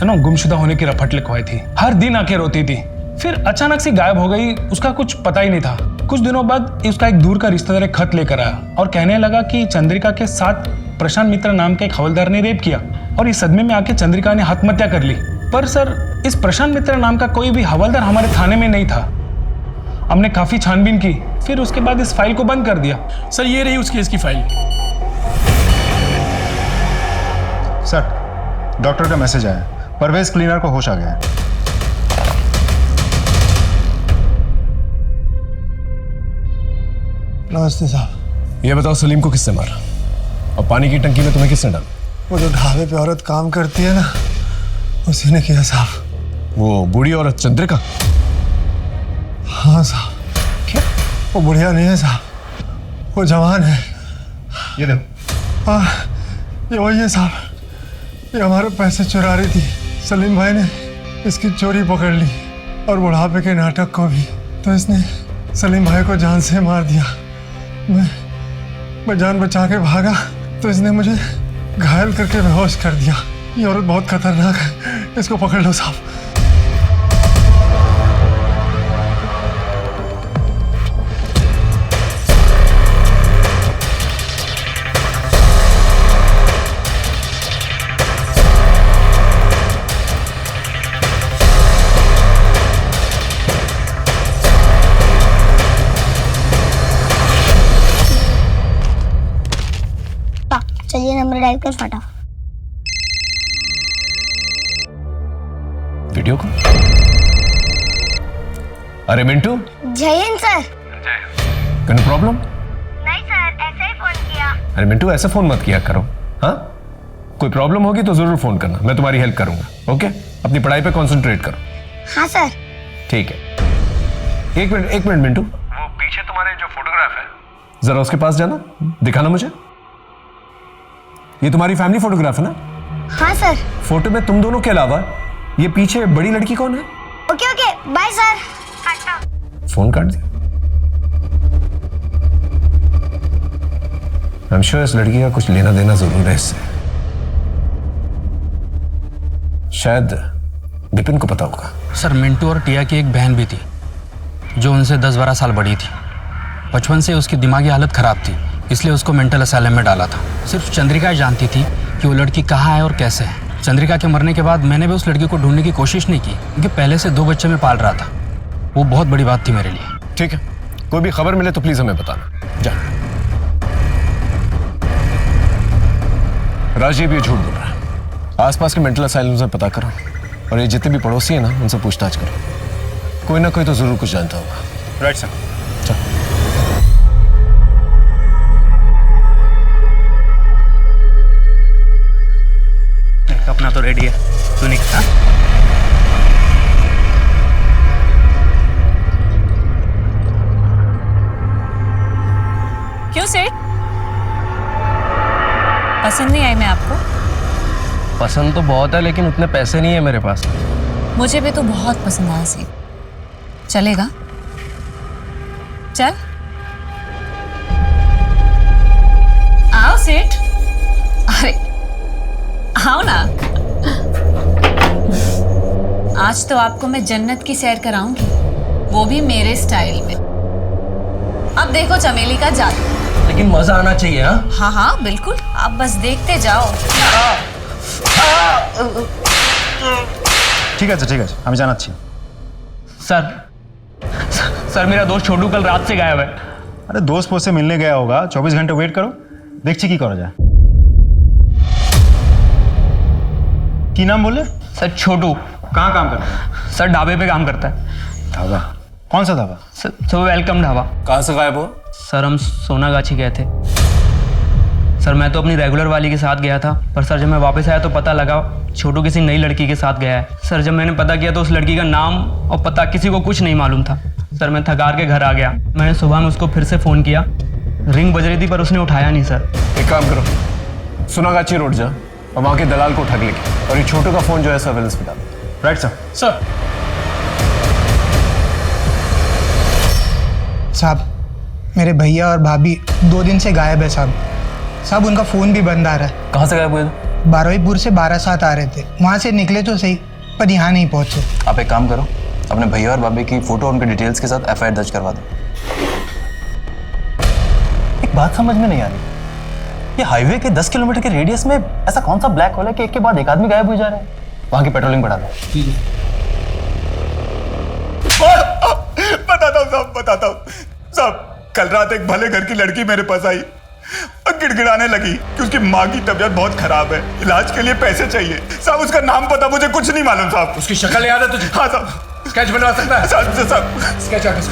गुमशुदा होने की रपट लिखवाई थी। हर दिन आके रोती थी, फिर अचानक से गायब हो गई, उसका कुछ पता ही नहीं था। कुछ दिनों बाद उसका एक दूर का रिश्तेदार एक खत लेकर आया और कहने लगा कि चंद्रिका के साथ प्रशांत मित्र नाम के एक हवलदार ने रेप किया और इस सदमे में आके चंद्रिका ने आत्महत्या कर ली। पर सर इस प्रशांत मित्र नाम का कोई भी हवलदार हमारे थाने में नहीं था। हमने काफी छानबीन की, फिर उसके बाद इस फाइल को बंद कर दिया। सर ये रही उस केस की फाइल। सर डॉक्टर का मैसेज आया, परवेज क्लीनर को होश आ गया है। नमस्ते साहब। ये बताओ सलीम को किसने मारा और पानी की टंकी में तुम्हें किसने डाला? वो जो ढाबे पे औरत काम करती है ना, उसी ने किया साहब। वो बूढ़ी औरत चंद्रिका? हाँ साहब। क्या? वो बुढ़िया नहीं है साहब, वो जवान है। ये देखो। हाँ ये वही है साहब, ये हमारे पैसे चुरा रही थी। सलीम भाई ने इसकी चोरी पकड़ ली और बुढ़ापे के नाटक को भी, तो इसने सलीम भाई को जान से मार दिया। मैं जान बचा के भागा तो इसने मुझे घायल करके बेहोश कर दिया। ये औरत बहुत खतरनाक है, इसको पकड़ लो साहब। चलिए नंबर डायल कर फटा। वीडियो को? अरे मिंटू। जय हिंद सर। कोई प्रॉब्लम? नहीं सर, ऐसे ही फोन किया। अरे मिंटू ऐसे फोन मत किया करो, हाँ? कोई प्रॉब्लम होगी तो जरूर फोन करना, मैं तुम्हारी हेल्प करूंगा। ओके, अपनी पढ़ाई पे कंसंट्रेट करो। हाँ सर। ठीक है। एक मिनट मिंटू, वो पीछे तुम्हारे जो फोटोग्राफ है, जरा उसके पास जाना, दिखाना मुझे। ये तुम्हारी फैमिली फोटोग्राफ है ना? हाँ सर। फोटो में तुम दोनों के अलावा ये पीछे बड़ी लड़की कौन है? Okay okay, bye sir. Phone काट दिया। आई एम श्योर इस लड़की का कुछ लेना देना जरूर है इससे। शायद विपिन को पता होगा। सर मिंटू और टिया की एक बहन भी थी जो उनसे 10-12 साल बड़ी थी। बचपन से उसकी दिमागी हालत खराब थी, इसलिए उसको मेंटल असाइलम में डाला था। सिर्फ चंद्रिका जानती थी कि वो लड़की कहाँ है और कैसे है। चंद्रिका के मरने के बाद मैंने भी उस लड़की को ढूंढने की कोशिश नहीं की, क्योंकि पहले से 2 बच्चे में पाल रहा था। वो बहुत बड़ी बात थी मेरे लिए। ठीक है, कोई भी खबर मिले तो प्लीज हमें बताना। जा। राजीव ये झूठ बोल रहा है। आसपास के मेंटल असाइलम से पता करो और ये जितने भी पड़ोसी हैं ना, उनसे पूछताछ करो। कोई ना कोई तो जरूर कुछ जानता होगा। Right sir. अपना तो रेडी है, तू निकल। क्यों सेठ, पसंद नहीं आई मैं आपको? पसंद तो बहुत है, लेकिन उतने पैसे नहीं है मेरे पास। मुझे भी तो बहुत पसंद आया सीन। चलेगा? चल आओ सेठ। अरे आओ ना। आज तो आपको मैं जन्नत की सैर कराऊंगी, वो भी मेरे स्टाइल में। अब देखो चमेली का जादू। लेकिन मजा आना चाहिए। हाँ हाँ हाँ बिल्कुल, आप बस देखते जाओ। ঠিক আছে ঠিক আছে, আমি জানাচ্ছি। सर मेरा दोस्त छोटू कल रात से गायब है। अरे दोस्त पोस्त से मिलने गया होगा, 24 घंटे वेट करो, देखছি কি করা যায়। কি नाम बोले? सर छोटू। कहाँ काम करता है? सर ढाबे पे काम करता है। ढाबा? कौन सा ढाबा? Sir welcome dhaba. कहाँ से गायब हो? सर हम सोनागाछी गए थे। सर मैं तो अपनी रेगुलर वाली के साथ गया था, पर सर जब मैं वापस आया तो पता लगा छोटू किसी नई लड़की के साथ गया है। सर जब मैंने पता किया तो उस लड़की का नाम और पता किसी को कुछ नहीं मालूम था। सर मैं थकार के घर आ गया। मैंने सुबह में उसको फिर से फ़ोन किया, रिंग बज रही थी पर उसने उठाया नहीं। सर एक काम करो, सोनागाछी रोड जा और वहाँ के दलाल को उठा के लेके, और ये छोटू का फ़ोन जो है सर्वेलेंस पे डाल। Right sir. सर साहब मेरे भैया और भाभी 2 दिन से गायब है साहब। साहब उनका फ़ोन भी बंद आ रहा है। कहाँ से गायब हुए? बारहवीपुर से 12-7 आ रहे थे, वहाँ से निकले तो सही पर यहाँ नहीं पहुँचे। आप एक काम करो, अपने भैया और भाभी की फोटो उनके डिटेल्स के साथ एफआईआर दर्ज करवा दो। एक बात समझ में नहीं आ रही, ये हाईवे के 10 किलोमीटर के रेडियस में ऐसा कौन सा ब्लैक होल है कि एक के बाद एक आदमी गायब हो जा रहे हैं? वहाँ की पेट्रोलिंग बढ़ा दो। बताता हूँ साहब, बताता हूँ साहब। कल रात एक भले घर की लड़की मेरे पास आई और गिड़गिड़ाने लगी कि उसकी माँ की तबीयत बहुत खराब है, इलाज के लिए पैसे चाहिए। साहब उसका नाम पता मुझे कुछ नहीं मालूम साहब। उसकी शक्ल याद है तुझे? हाँ साहब। स्केच बनवा सकता है? साहब स्केच आर्टिस्ट।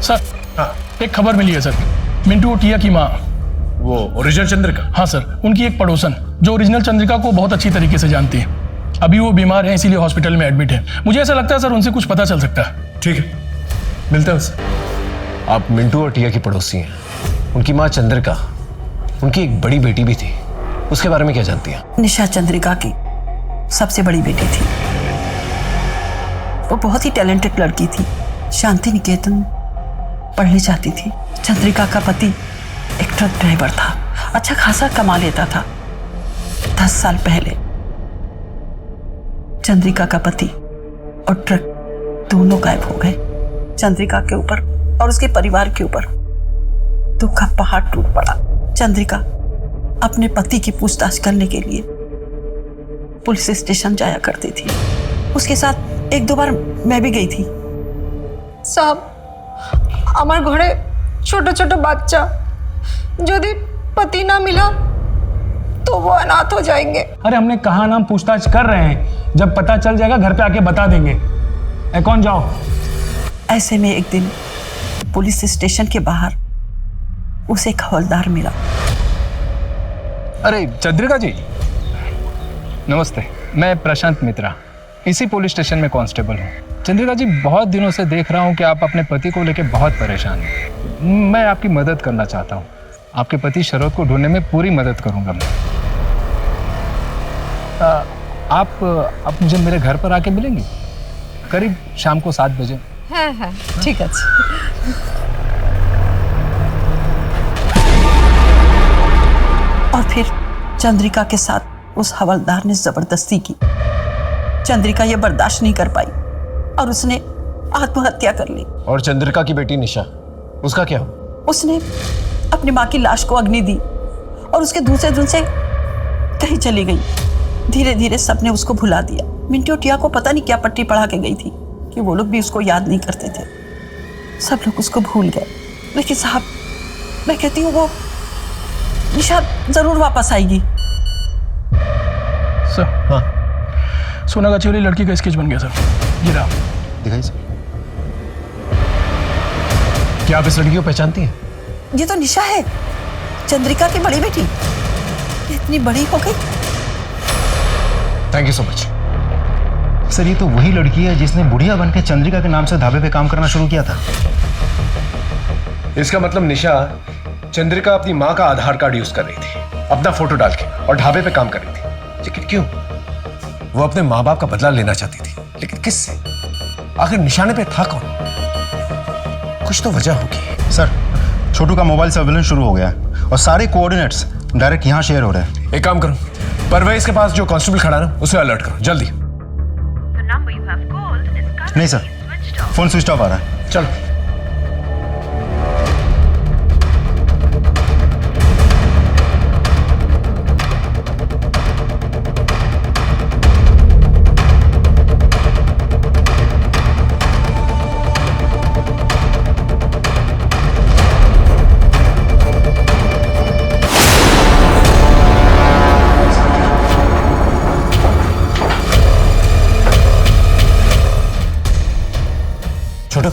सर हाँ एक खबर मिली है सर, मिंटू और टिया की माँ, वो ओरिजिनल चंद्रिका? हाँ सर, उनकी एक पड़ोसन जो ओरिजिनल चंद्रिका को बहुत अच्छी तरीके से जानती है, अभी वो बीमार है इसीलिए हॉस्पिटल में एडमिट है। मुझे ऐसा लगता है सर उनसे कुछ पता चल सकता है। ठीक है, मिलते हैं उससे। आप मिंटू और टिया की पड़ोसी हैं, उनकी माँ चंद्रिका, उनकी एक बड़ी बेटी भी थी, उसके बारे में क्या जानती हैं? निशा चंद्रिका की सबसे बड़ी बेटी थी। वो बहुत ही टैलेंटेड लड़की थी, शांति निकेतन पढ़ने जाती थी। चंद्रिका का पति एक ट्रक ड्राइवर था, अच्छा खासा कमा लेता था। 10 साल पहले चंद्रिका का पति और ट्रक दोनों गायब हो गए। चंद्रिका के ऊपर और उसके परिवार के ऊपर दुख का पहाड़ टूट पड़ा। चंद्रिका अपने पति की पूछताछ करने के लिए पुलिस स्टेशन जाया करती थी। उसके साथ 1-2 बार मैं भी गई थी। साहब আমার ঘরে ছোট ছোট বাচ্চা, যদি पति ना मिला तो वो अनाथ हो जाएंगे। अरे हमने कहा ना हम पूछताछ कर रहे हैं, जब पता चल जाएगा घर पे आके बता देंगे। कौन जाओ। ऐसे में एक दिन पुलिस स्टेशन के बाहर उसे एक हवलदार मिला। अरे चंद्रिका जी नमस्ते, मैं प्रशांत मित्रा, इसी पुलिस स्टेशन में कांस्टेबल हूँ। चंद्रिका जी बहुत दिनों से देख रहा हूँ कि आप अपने पति को लेकर बहुत परेशान हैं। मैं आपकी मदद करना चाहता हूँ, आपके पति शरद को ढूंढने में पूरी मदद करूँगा मैं। आप मुझे मेरे घर पर आके मिलेंगी करीब शाम को 7 बजे। हाँ हाँ ठीक है। और फिर चंद्रिका के साथ उस हवलदार ने जबरदस्ती की। चंद्रिका ये बर्दाश्त नहीं कर पाई और उसने आत्महत्या कर ली। और चंद्रिका की बेटी निशा, उसका क्या? उसने अपनी माँ की लाश को अग्नि दी और उसके दूसरे दिन से कहीं चली गई। धीरे धीरे सबने उसको भुला दिया। मिंटू टिया को पता नहीं क्या पट्टी पढ़ा के गई थी कि वो लोग भी उसको याद नहीं करते थे। सब लोग उसको भूल गए। लेकिन साहब मैं कहती हूँ वो निशा जरूर वापस आएगी। सर हाँ, सोनागाछी वाली लड़की का स्केच बन गया सर। ये रहा, दिखाइए सर। क्या आप इस लड़की को पहचानती हैं? ये तो निशा है, चंद्रिका की बड़ी बेटी। इतनी बड़ी हो गई। Thank you so much. Sir ये तो वही लड़की है जिसने बुढ़िया बनकर चंद्रिका के नाम से ढाबे पे काम करना शुरू किया था। इसका मतलब निशा चंद्रिका अपनी माँ का आधार कार्ड यूज कर रही थी, अपना फोटो डाल के, और ढाबे पे काम कर रही थी। लेकिन क्यों? वो अपने माँ बाप का बदला लेना चाहती थी, लेकिन किससे? आखिर निशाने पे था कौन? कुछ तो वजह होगी। सर, छोटू का मोबाइल सर्विलेंस शुरू हो गया है और सारे कोऑर्डिनेट्स डायरेक्ट यहाँ शेयर हो रहे हैं। एक काम करो, परवेज के पास जो कांस्टेबल खड़ा है ना, उसे अलर्ट करो जल्दी। नहीं सर, फोन स्विच ऑफ आ रहा है। चलो। छोटू,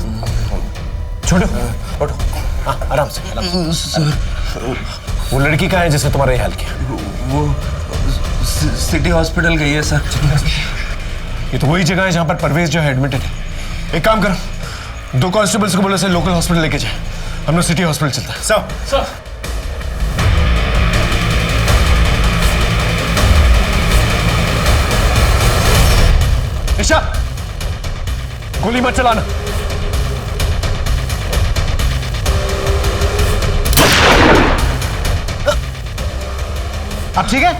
छोटू, उठो। हाँ, आराम से, आराम से। वो लड़की कहाँ है जिसने तुम्हारा ये हाल किया? वो सिटी हॉस्पिटल गई है सर। ये तो वही जगह है जहाँ पर परवेज जो है एडमिटेड है। एक काम करो, 2 कांस्टेबल्स को बोलो से लोकल हॉस्पिटल लेके जाए। हम लोग सिटी हॉस्पिटल चलते हैं। सर। ईशा, गोली मत चलाना। आप ठीक है?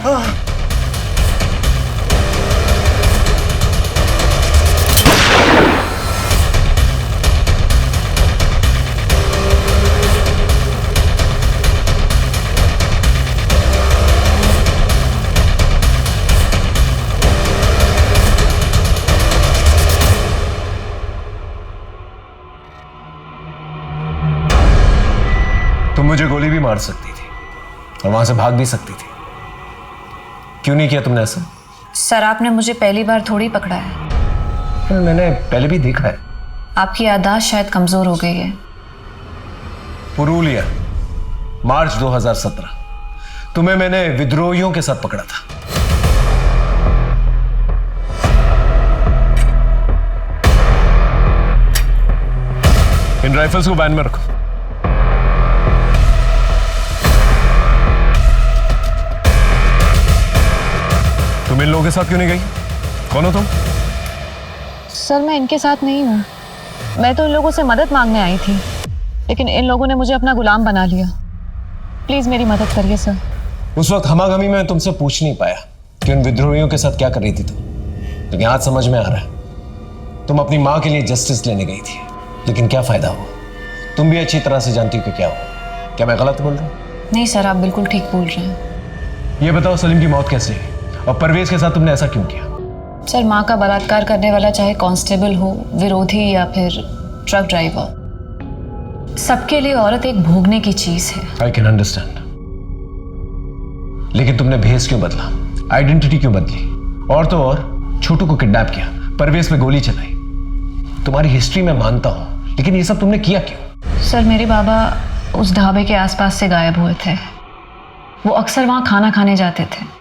तुम मुझे गोली भी मार सकती थी और वहां से भाग भी सकती थी। क्यों नहीं किया तुमने ऐसा? सर, आपने मुझे पहली बार थोड़ी पकड़ा है। मैंने पहले भी देखा है। आपकी याददाश्त शायद कमजोर हो गई है। पुरुलिया, मार्च 2017। तुम्हें मैंने विद्रोहियों के साथ पकड़ा था। इन राइफल्स को वैन में रखो। तुम इन लोगों के साथ क्यों नहीं गई? कौन हो तुम? सर, मैं इनके साथ नहीं हूँ। मैं तो इन लोगों से मदद मांगने आई थी, लेकिन इन लोगों ने मुझे अपना गुलाम बना लिया। प्लीज मेरी मदद करिए सर। उस वक्त हमागमी में तुमसे पूछ नहीं पाया कि उन विद्रोहियों के साथ क्या कर रही थी तुम, लेकिन आज समझ में आ रहा है। तुम अपनी माँ के लिए जस्टिस लेने गई थी, लेकिन क्या फायदा हुआ? तुम भी अच्छी तरह से जानती हो कि क्या हुआ। क्या मैं गलत बोल रहा हूँ? नहीं सर, आप बिल्कुल ठीक बोल रहे हैं। ये बताओ, सलीम की मौत कैसे हुई और परवेज के साथ तुमने ऐसा क्यों किया? सर, माँ का बलात्कार करने वाला चाहे कांस्टेबल हो, विरोधी या फिर ट्रक ड्राइवर, सबके लिए औरत एक भोगने की चीज है। आई कैन अंडरस्टैंड, लेकिन तुमने भेस क्यों बदला, आइडेंटिटी क्यों बदली, और तो और छोटू को किडनैप किया, परवेज पे गोली चलाई। तुम्हारी हिस्ट्री में मानता हूं, लेकिन ये सब तुमने किया क्यों? सर, मेरे बाबा उस ढाबे के आसपास से गायब हुए थे। वो अक्सर वहाँ खाना खाने जाते थे।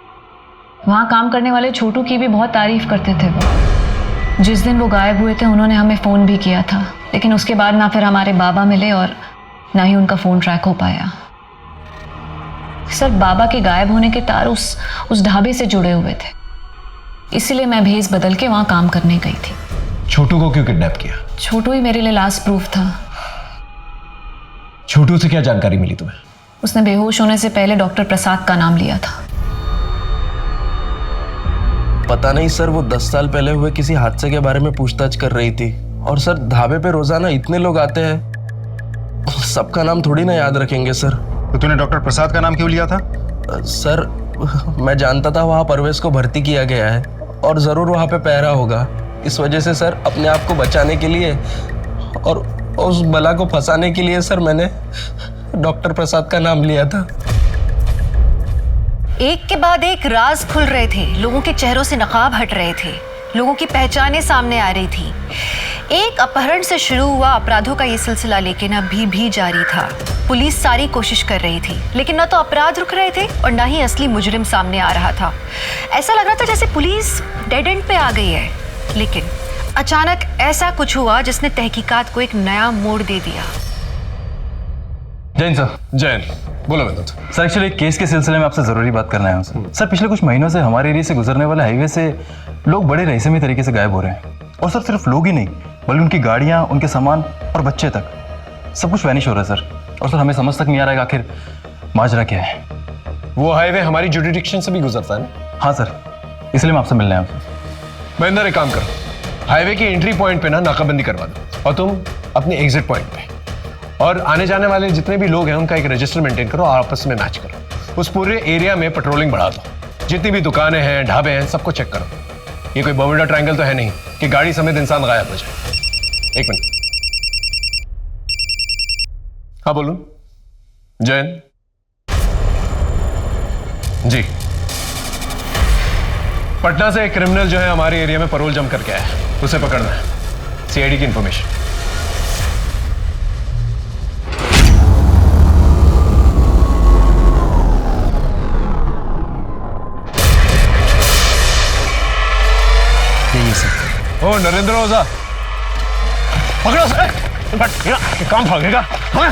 वहाँ काम करने वाले छोटू की भी बहुत तारीफ करते थे वो। जिस दिन वो गायब हुए थे उन्होंने हमें फ़ोन भी किया था, लेकिन उसके बाद ना फिर हमारे बाबा मिले और ना ही उनका फ़ोन ट्रैक हो पाया। सर, बाबा के गायब होने के तार उस ढाबे से जुड़े हुए थे, इसलिए मैं भेस बदल के वहाँ काम करने गई थी। छोटू को क्यों किडनैप किया? छोटू ही मेरे लिए लास्ट प्रूफ था। छोटू से क्या जानकारी मिली तुम्हें? उसने बेहोश होने से पहले डॉक्टर प्रसाद का नाम लिया था। पता नहीं सर, वो 10 साल पहले हुए किसी हादसे के बारे में पूछताछ कर रही थी। और सर, ढाबे पे रोजाना इतने लोग आते हैं, सबका नाम थोड़ी ना याद रखेंगे सर। तो तूने डॉक्टर प्रसाद का नाम क्यों लिया था? सर, मैं जानता था वहाँ परवेज को भर्ती किया गया है और ज़रूर वहाँ पे पहरा होगा। इस वजह से सर, अपने आप को बचाने के लिए और उस बला को फंसाने के लिए सर, मैंने डॉक्टर प्रसाद का नाम लिया था। एक के बाद एक राज खुल रहे थे, लोगों के चेहरों से नकाब हट रहे थे, लोगों की पहचानें सामने आ रही थी। एक अपहरण से शुरू हुआ अपराधों का ये सिलसिला लेकिन अभी भी जारी था। पुलिस सारी कोशिश कर रही थी, लेकिन न तो अपराध रुक रहे थे और न ही असली मुजरिम सामने आ रहा था। ऐसा लग रहा था जैसे पुलिस डेड एंड पे आ गई है। लेकिन अचानक ऐसा कुछ हुआ जिसने तहकीकात को एक नया मोड़ दे दिया। जैन सर। जैन, बोलो विनोद। सर एक्चुअली केस के सिलसिले में आपसे ज़रूरी बात करना है सर। पिछले कुछ महीनों से हमारे एरिया से गुजरने वाले हाईवे से लोग बड़े रहस्यमय तरीके से गायब हो रहे हैं। और सर सिर्फ लोग ही नहीं, बल्कि उनकी गाड़ियाँ, उनके सामान और बच्चे तक, सब कुछ वैनिश हो रहा है सर। और सर हमें समझ तक नहीं आ रहा है आखिर माजरा क्या है। वो हाईवे हमारी जुडिडिक्शन से भी गुजरता है ना? हाँ सर, इसलिए मैं आपसे मिलने आया हूँ। महेंद्र, एक काम करो, हाईवे की एंट्री पॉइंट पे ना नाकाबंदी करवा दो और तुम अपने एग्जिट पॉइंट पे, और आने जाने वाले जितने भी लोग हैं उनका एक रजिस्टर मेंटेन करो और आपस में मैच करो। उस पूरे एरिया में पेट्रोलिंग बढ़ा दो। जितनी भी दुकानें हैं, ढाबे हैं, सबको चेक करो। ये कोई बर्मुडा ट्रायंगल तो है नहीं कि गाड़ी समेत इंसान गायब हो जाए। एक मिनट। हाँ बोलूं? जैन जी, पटना से एक क्रिमिनल जो है हमारे एरिया में पैरोल जम करके आया है, उसे पकड़ना है। सीआईडी की इंफॉर्मेशन। ओ नरेंद्र ओझा, पकड़ो सर। काम भागेगा? हाँ?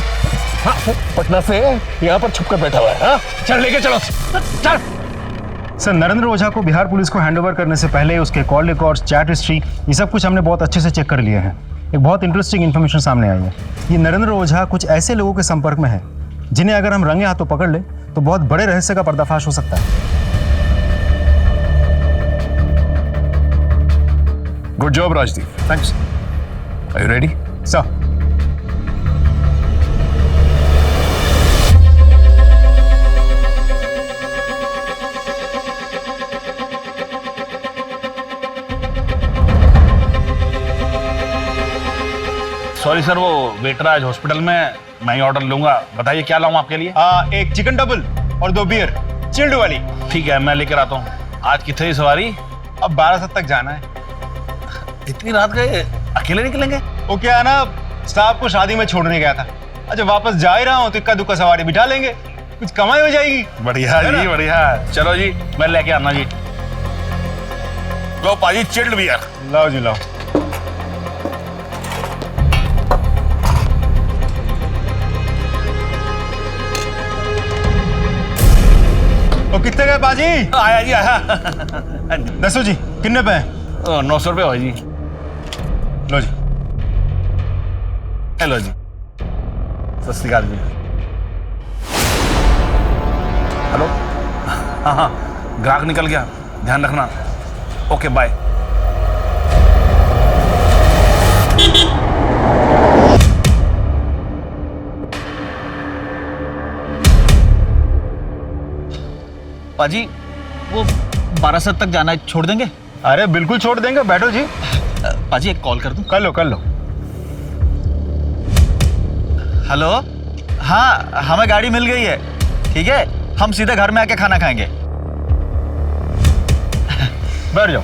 हाँ, पटना से यहाँ पर छुपकर बैठा हुआ है। हाँ? चल लेके चलो, चल। सर नरेंद्र ओझा को बिहार पुलिस को हैंडओवर करने से पहले उसके कॉल रिकॉर्ड्स, चैट हिस्ट्री, ये सब कुछ हमने बहुत अच्छे से चेक कर लिया है। एक बहुत इंटरेस्टिंग इन्फॉर्मेशन सामने आई है। ये नरेंद्र ओझा कुछ ऐसे लोगों के संपर्क में है जिन्हें अगर हम रंगे हाथों पकड़ ले तो बहुत बड़े रहस्य का पर्दाफाश हो सकता है। Good job Rajdeep. Thanks. Are you ready? Sir. Sorry sir, वो वेटर आज हॉस्पिटल में, मैं ही ऑर्डर लूंगा। बताइए क्या लाऊं आपके लिए? एक चिकन डबल और 2 बियर चिल्ड वाली। ठीक है, मैं लेकर आता हूँ। आज कितनी सवारी? अब 12 तक जाना है। इतनी रात गए अकेले निकलेंगे? वो क्या है ना, साहब को शादी में छोड़ने गया था। अच्छा वापस जा ही रहा हूँ तो इक्का दुक्का सवारी बिठा लेंगे, कुछ कमाई हो जाएगी। बढ़िया जी, बढ़िया। चलो जी, मैं लेके आना जी। लो पाजी चिल्ड बियर। लाओ जी लाओ। वो कितने गए बाजी? आया जी आया। दसो जी, कितने पे हैं? 900 रुपये हो जी। लो जी। हेलो जी, सत श्री अकाल जी। हेलो, हाँ हाँ, ग्राहक निकल गया, ध्यान रखना। Okay bye. पाजी वो 12 तक जाना है, छोड़ देंगे? अरे बिल्कुल छोड़ देंगे, बैठो जी। पाजी एक कॉल कर दूं? कर लो कर लो। हेलो, हाँ हमें गाड़ी मिल गई है। ठीक है, हम सीधे घर में आके खाना खाएंगे। बैठ जाओ।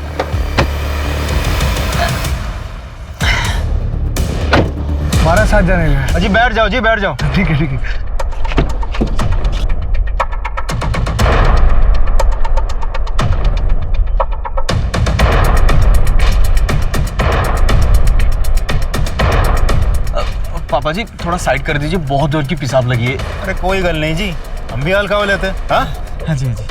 हमारा साथ जाने का। जी बैठ जाओ जी, बैठ जाओ। ठीक है ठीक है। पापा जी थोड़ा साइड कर दीजिए, बहुत जोर की पेशाब लगी है। अरे कोई गल नहीं जी, हम भी हल्का हो लेते हैं। हाँ हाँ जी हाँ जी।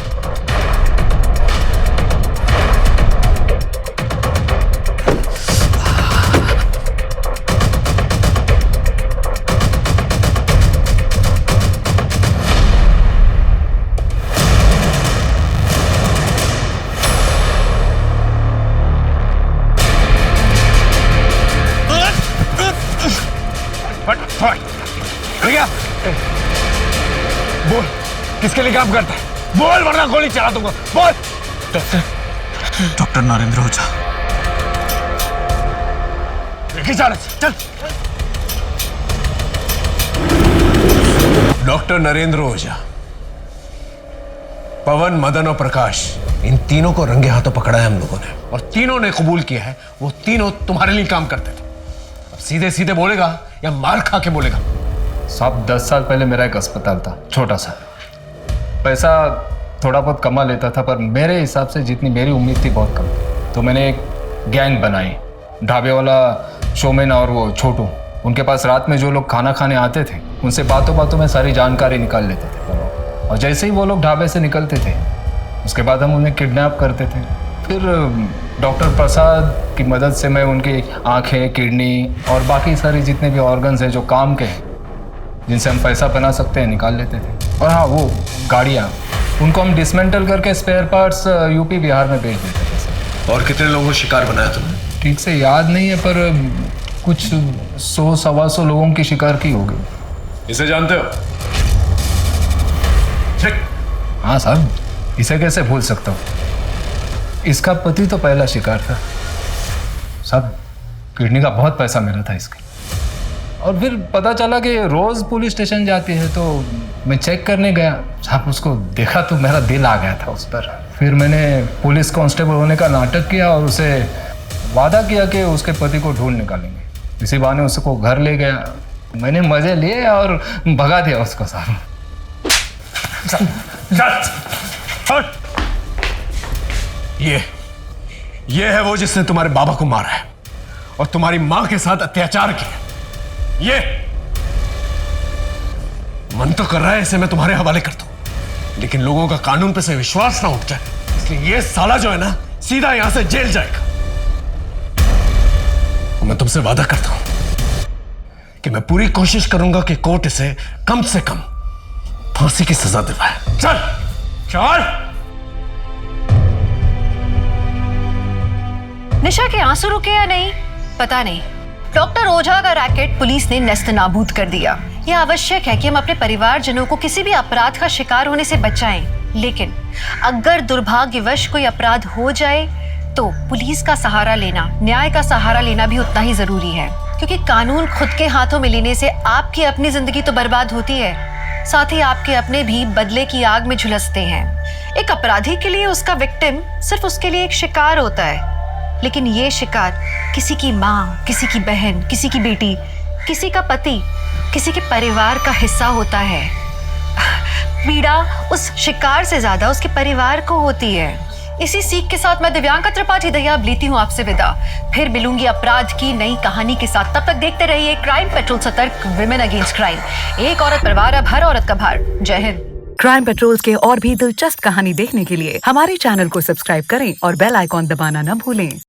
बोल, किसके लिए काम करता है? बोल वरना गोली चला दूंगा। बोल। डॉक्टर नरेंद्र ओझा। चल। डॉक्टर नरेंद्र ओझा, पवन, मदन और प्रकाश, इन तीनों को रंगे हाथों पकड़ा है हम लोगों ने, और तीनों ने कबूल किया है वो तीनों तुम्हारे लिए काम करते थे। अब सीधे सीधे बोलेगा या मार खा के बोलेगा? साहब 10 साल पहले मेरा एक अस्पताल था, छोटा सा। पैसा थोड़ा बहुत कमा लेता था, पर मेरे हिसाब से जितनी मेरी उम्मीद थी बहुत कम। तो मैंने एक गैंग बनाई, ढाबे वाला शोमैन और वो छोटू, उनके पास रात में जो लोग खाना खाने आते थे उनसे बातों बातों में सारी जानकारी निकाल लेते थे वो लोग। और जैसे ही वो लोग ढाबे से निकलते थे उसके बाद हम उन्हें किडनैप करते थे। फिर डॉक्टर प्रसाद की मदद से मैं उनकी आंखें, किडनी और बाकी सारी जितने भी ऑर्गन्स हैं जो काम के हैं, जिनसे हम पैसा बना सकते हैं, निकाल लेते थे। और हाँ, वो गाड़ियाँ उनको हम डिसमेंटल करके स्पेयर पार्ट्स यूपी बिहार में भेज देते थे। और कितने लोगों को शिकार बनाया तुमने? ठीक से याद नहीं है, पर कुछ 100-125 लोगों की शिकार की होगी। इसे जानते हो? हाँ साहब, इसे कैसे भूल सकता हूँ। इसका पति तो पहला शिकार था साहब। किडनी का बहुत पैसा मिला था इसके। और फिर पता चला कि रोज पुलिस स्टेशन जाती है, तो मैं चेक करने गया साहब। उसको देखा तो मेरा दिल आ गया था उस पर। फिर मैंने पुलिस कांस्टेबल होने का नाटक किया और उसे वादा किया कि उसके पति को ढूंढ निकालेंगे। इसी बहाने उसको घर ले गया, मैंने मजे लिए और भगा दिया उसको साहब। ये है वो जिसने तुम्हारे बाबा को मारा है और तुम्हारी मां के साथ अत्याचार किया। ये मन तो कर रहा है इसे मैं तुम्हारे हवाले कर दूं, लेकिन लोगों का कानून पे से विश्वास ना उठ जाए, इसलिए ये साला जो है ना सीधा यहां से जेल जाएगा। और मैं तुमसे वादा करता हूं कि मैं पूरी कोशिश करूंगा कि कोर्ट इसे कम से कम फांसी की सजा दिलवाए। चल चल। निशा के आंसू रुके या नहीं पता नहीं। डॉक्टर ओझा का रैकेट पुलिस ने नेस्त नाबूद कर दिया। यह आवश्यक है कि हम अपने परिवारजनों को किसी भी अपराध का शिकार होने से बचाएं, लेकिन अगर दुर्भाग्यवश कोई अपराध हो जाए तो पुलिस का सहारा लेना, न्याय का सहारा लेना भी उतना ही जरूरी है, क्योंकि कानून खुद के हाथों में लेने से आपकी अपनी जिंदगी तो बर्बाद होती है, साथ ही आपके अपने भी बदले की आग में झुलसते हैं। एक अपराधी के लिए उसका विक्टिम सिर्फ उसके लिए एक शिकार होता है, लेकिन ये शिकार किसी की माँ, किसी की बहन, किसी की बेटी, किसी का पति, किसी के परिवार का हिस्सा होता है। पीड़ा उस शिकार से ज्यादा उसके परिवार को होती है। इसी सीख के साथ मैं दिव्यांका त्रिपाठी दहिया अब लेती हूँ आपसे विदा। फिर मिलूंगी अपराध की नई कहानी के साथ। तब तक देखते रहिए क्राइम पेट्रोल, सतर्क, विमेन अगेंस्ट क्राइम। एक औरत परिवार, अब हर औरत का भार। जय हिंद। क्राइम पेट्रोल्स के और भी दिलचस्प कहानी देखने के लिए हमारे चैनल को सब्सक्राइब करें और बेल आइकॉन दबाना न भूलें।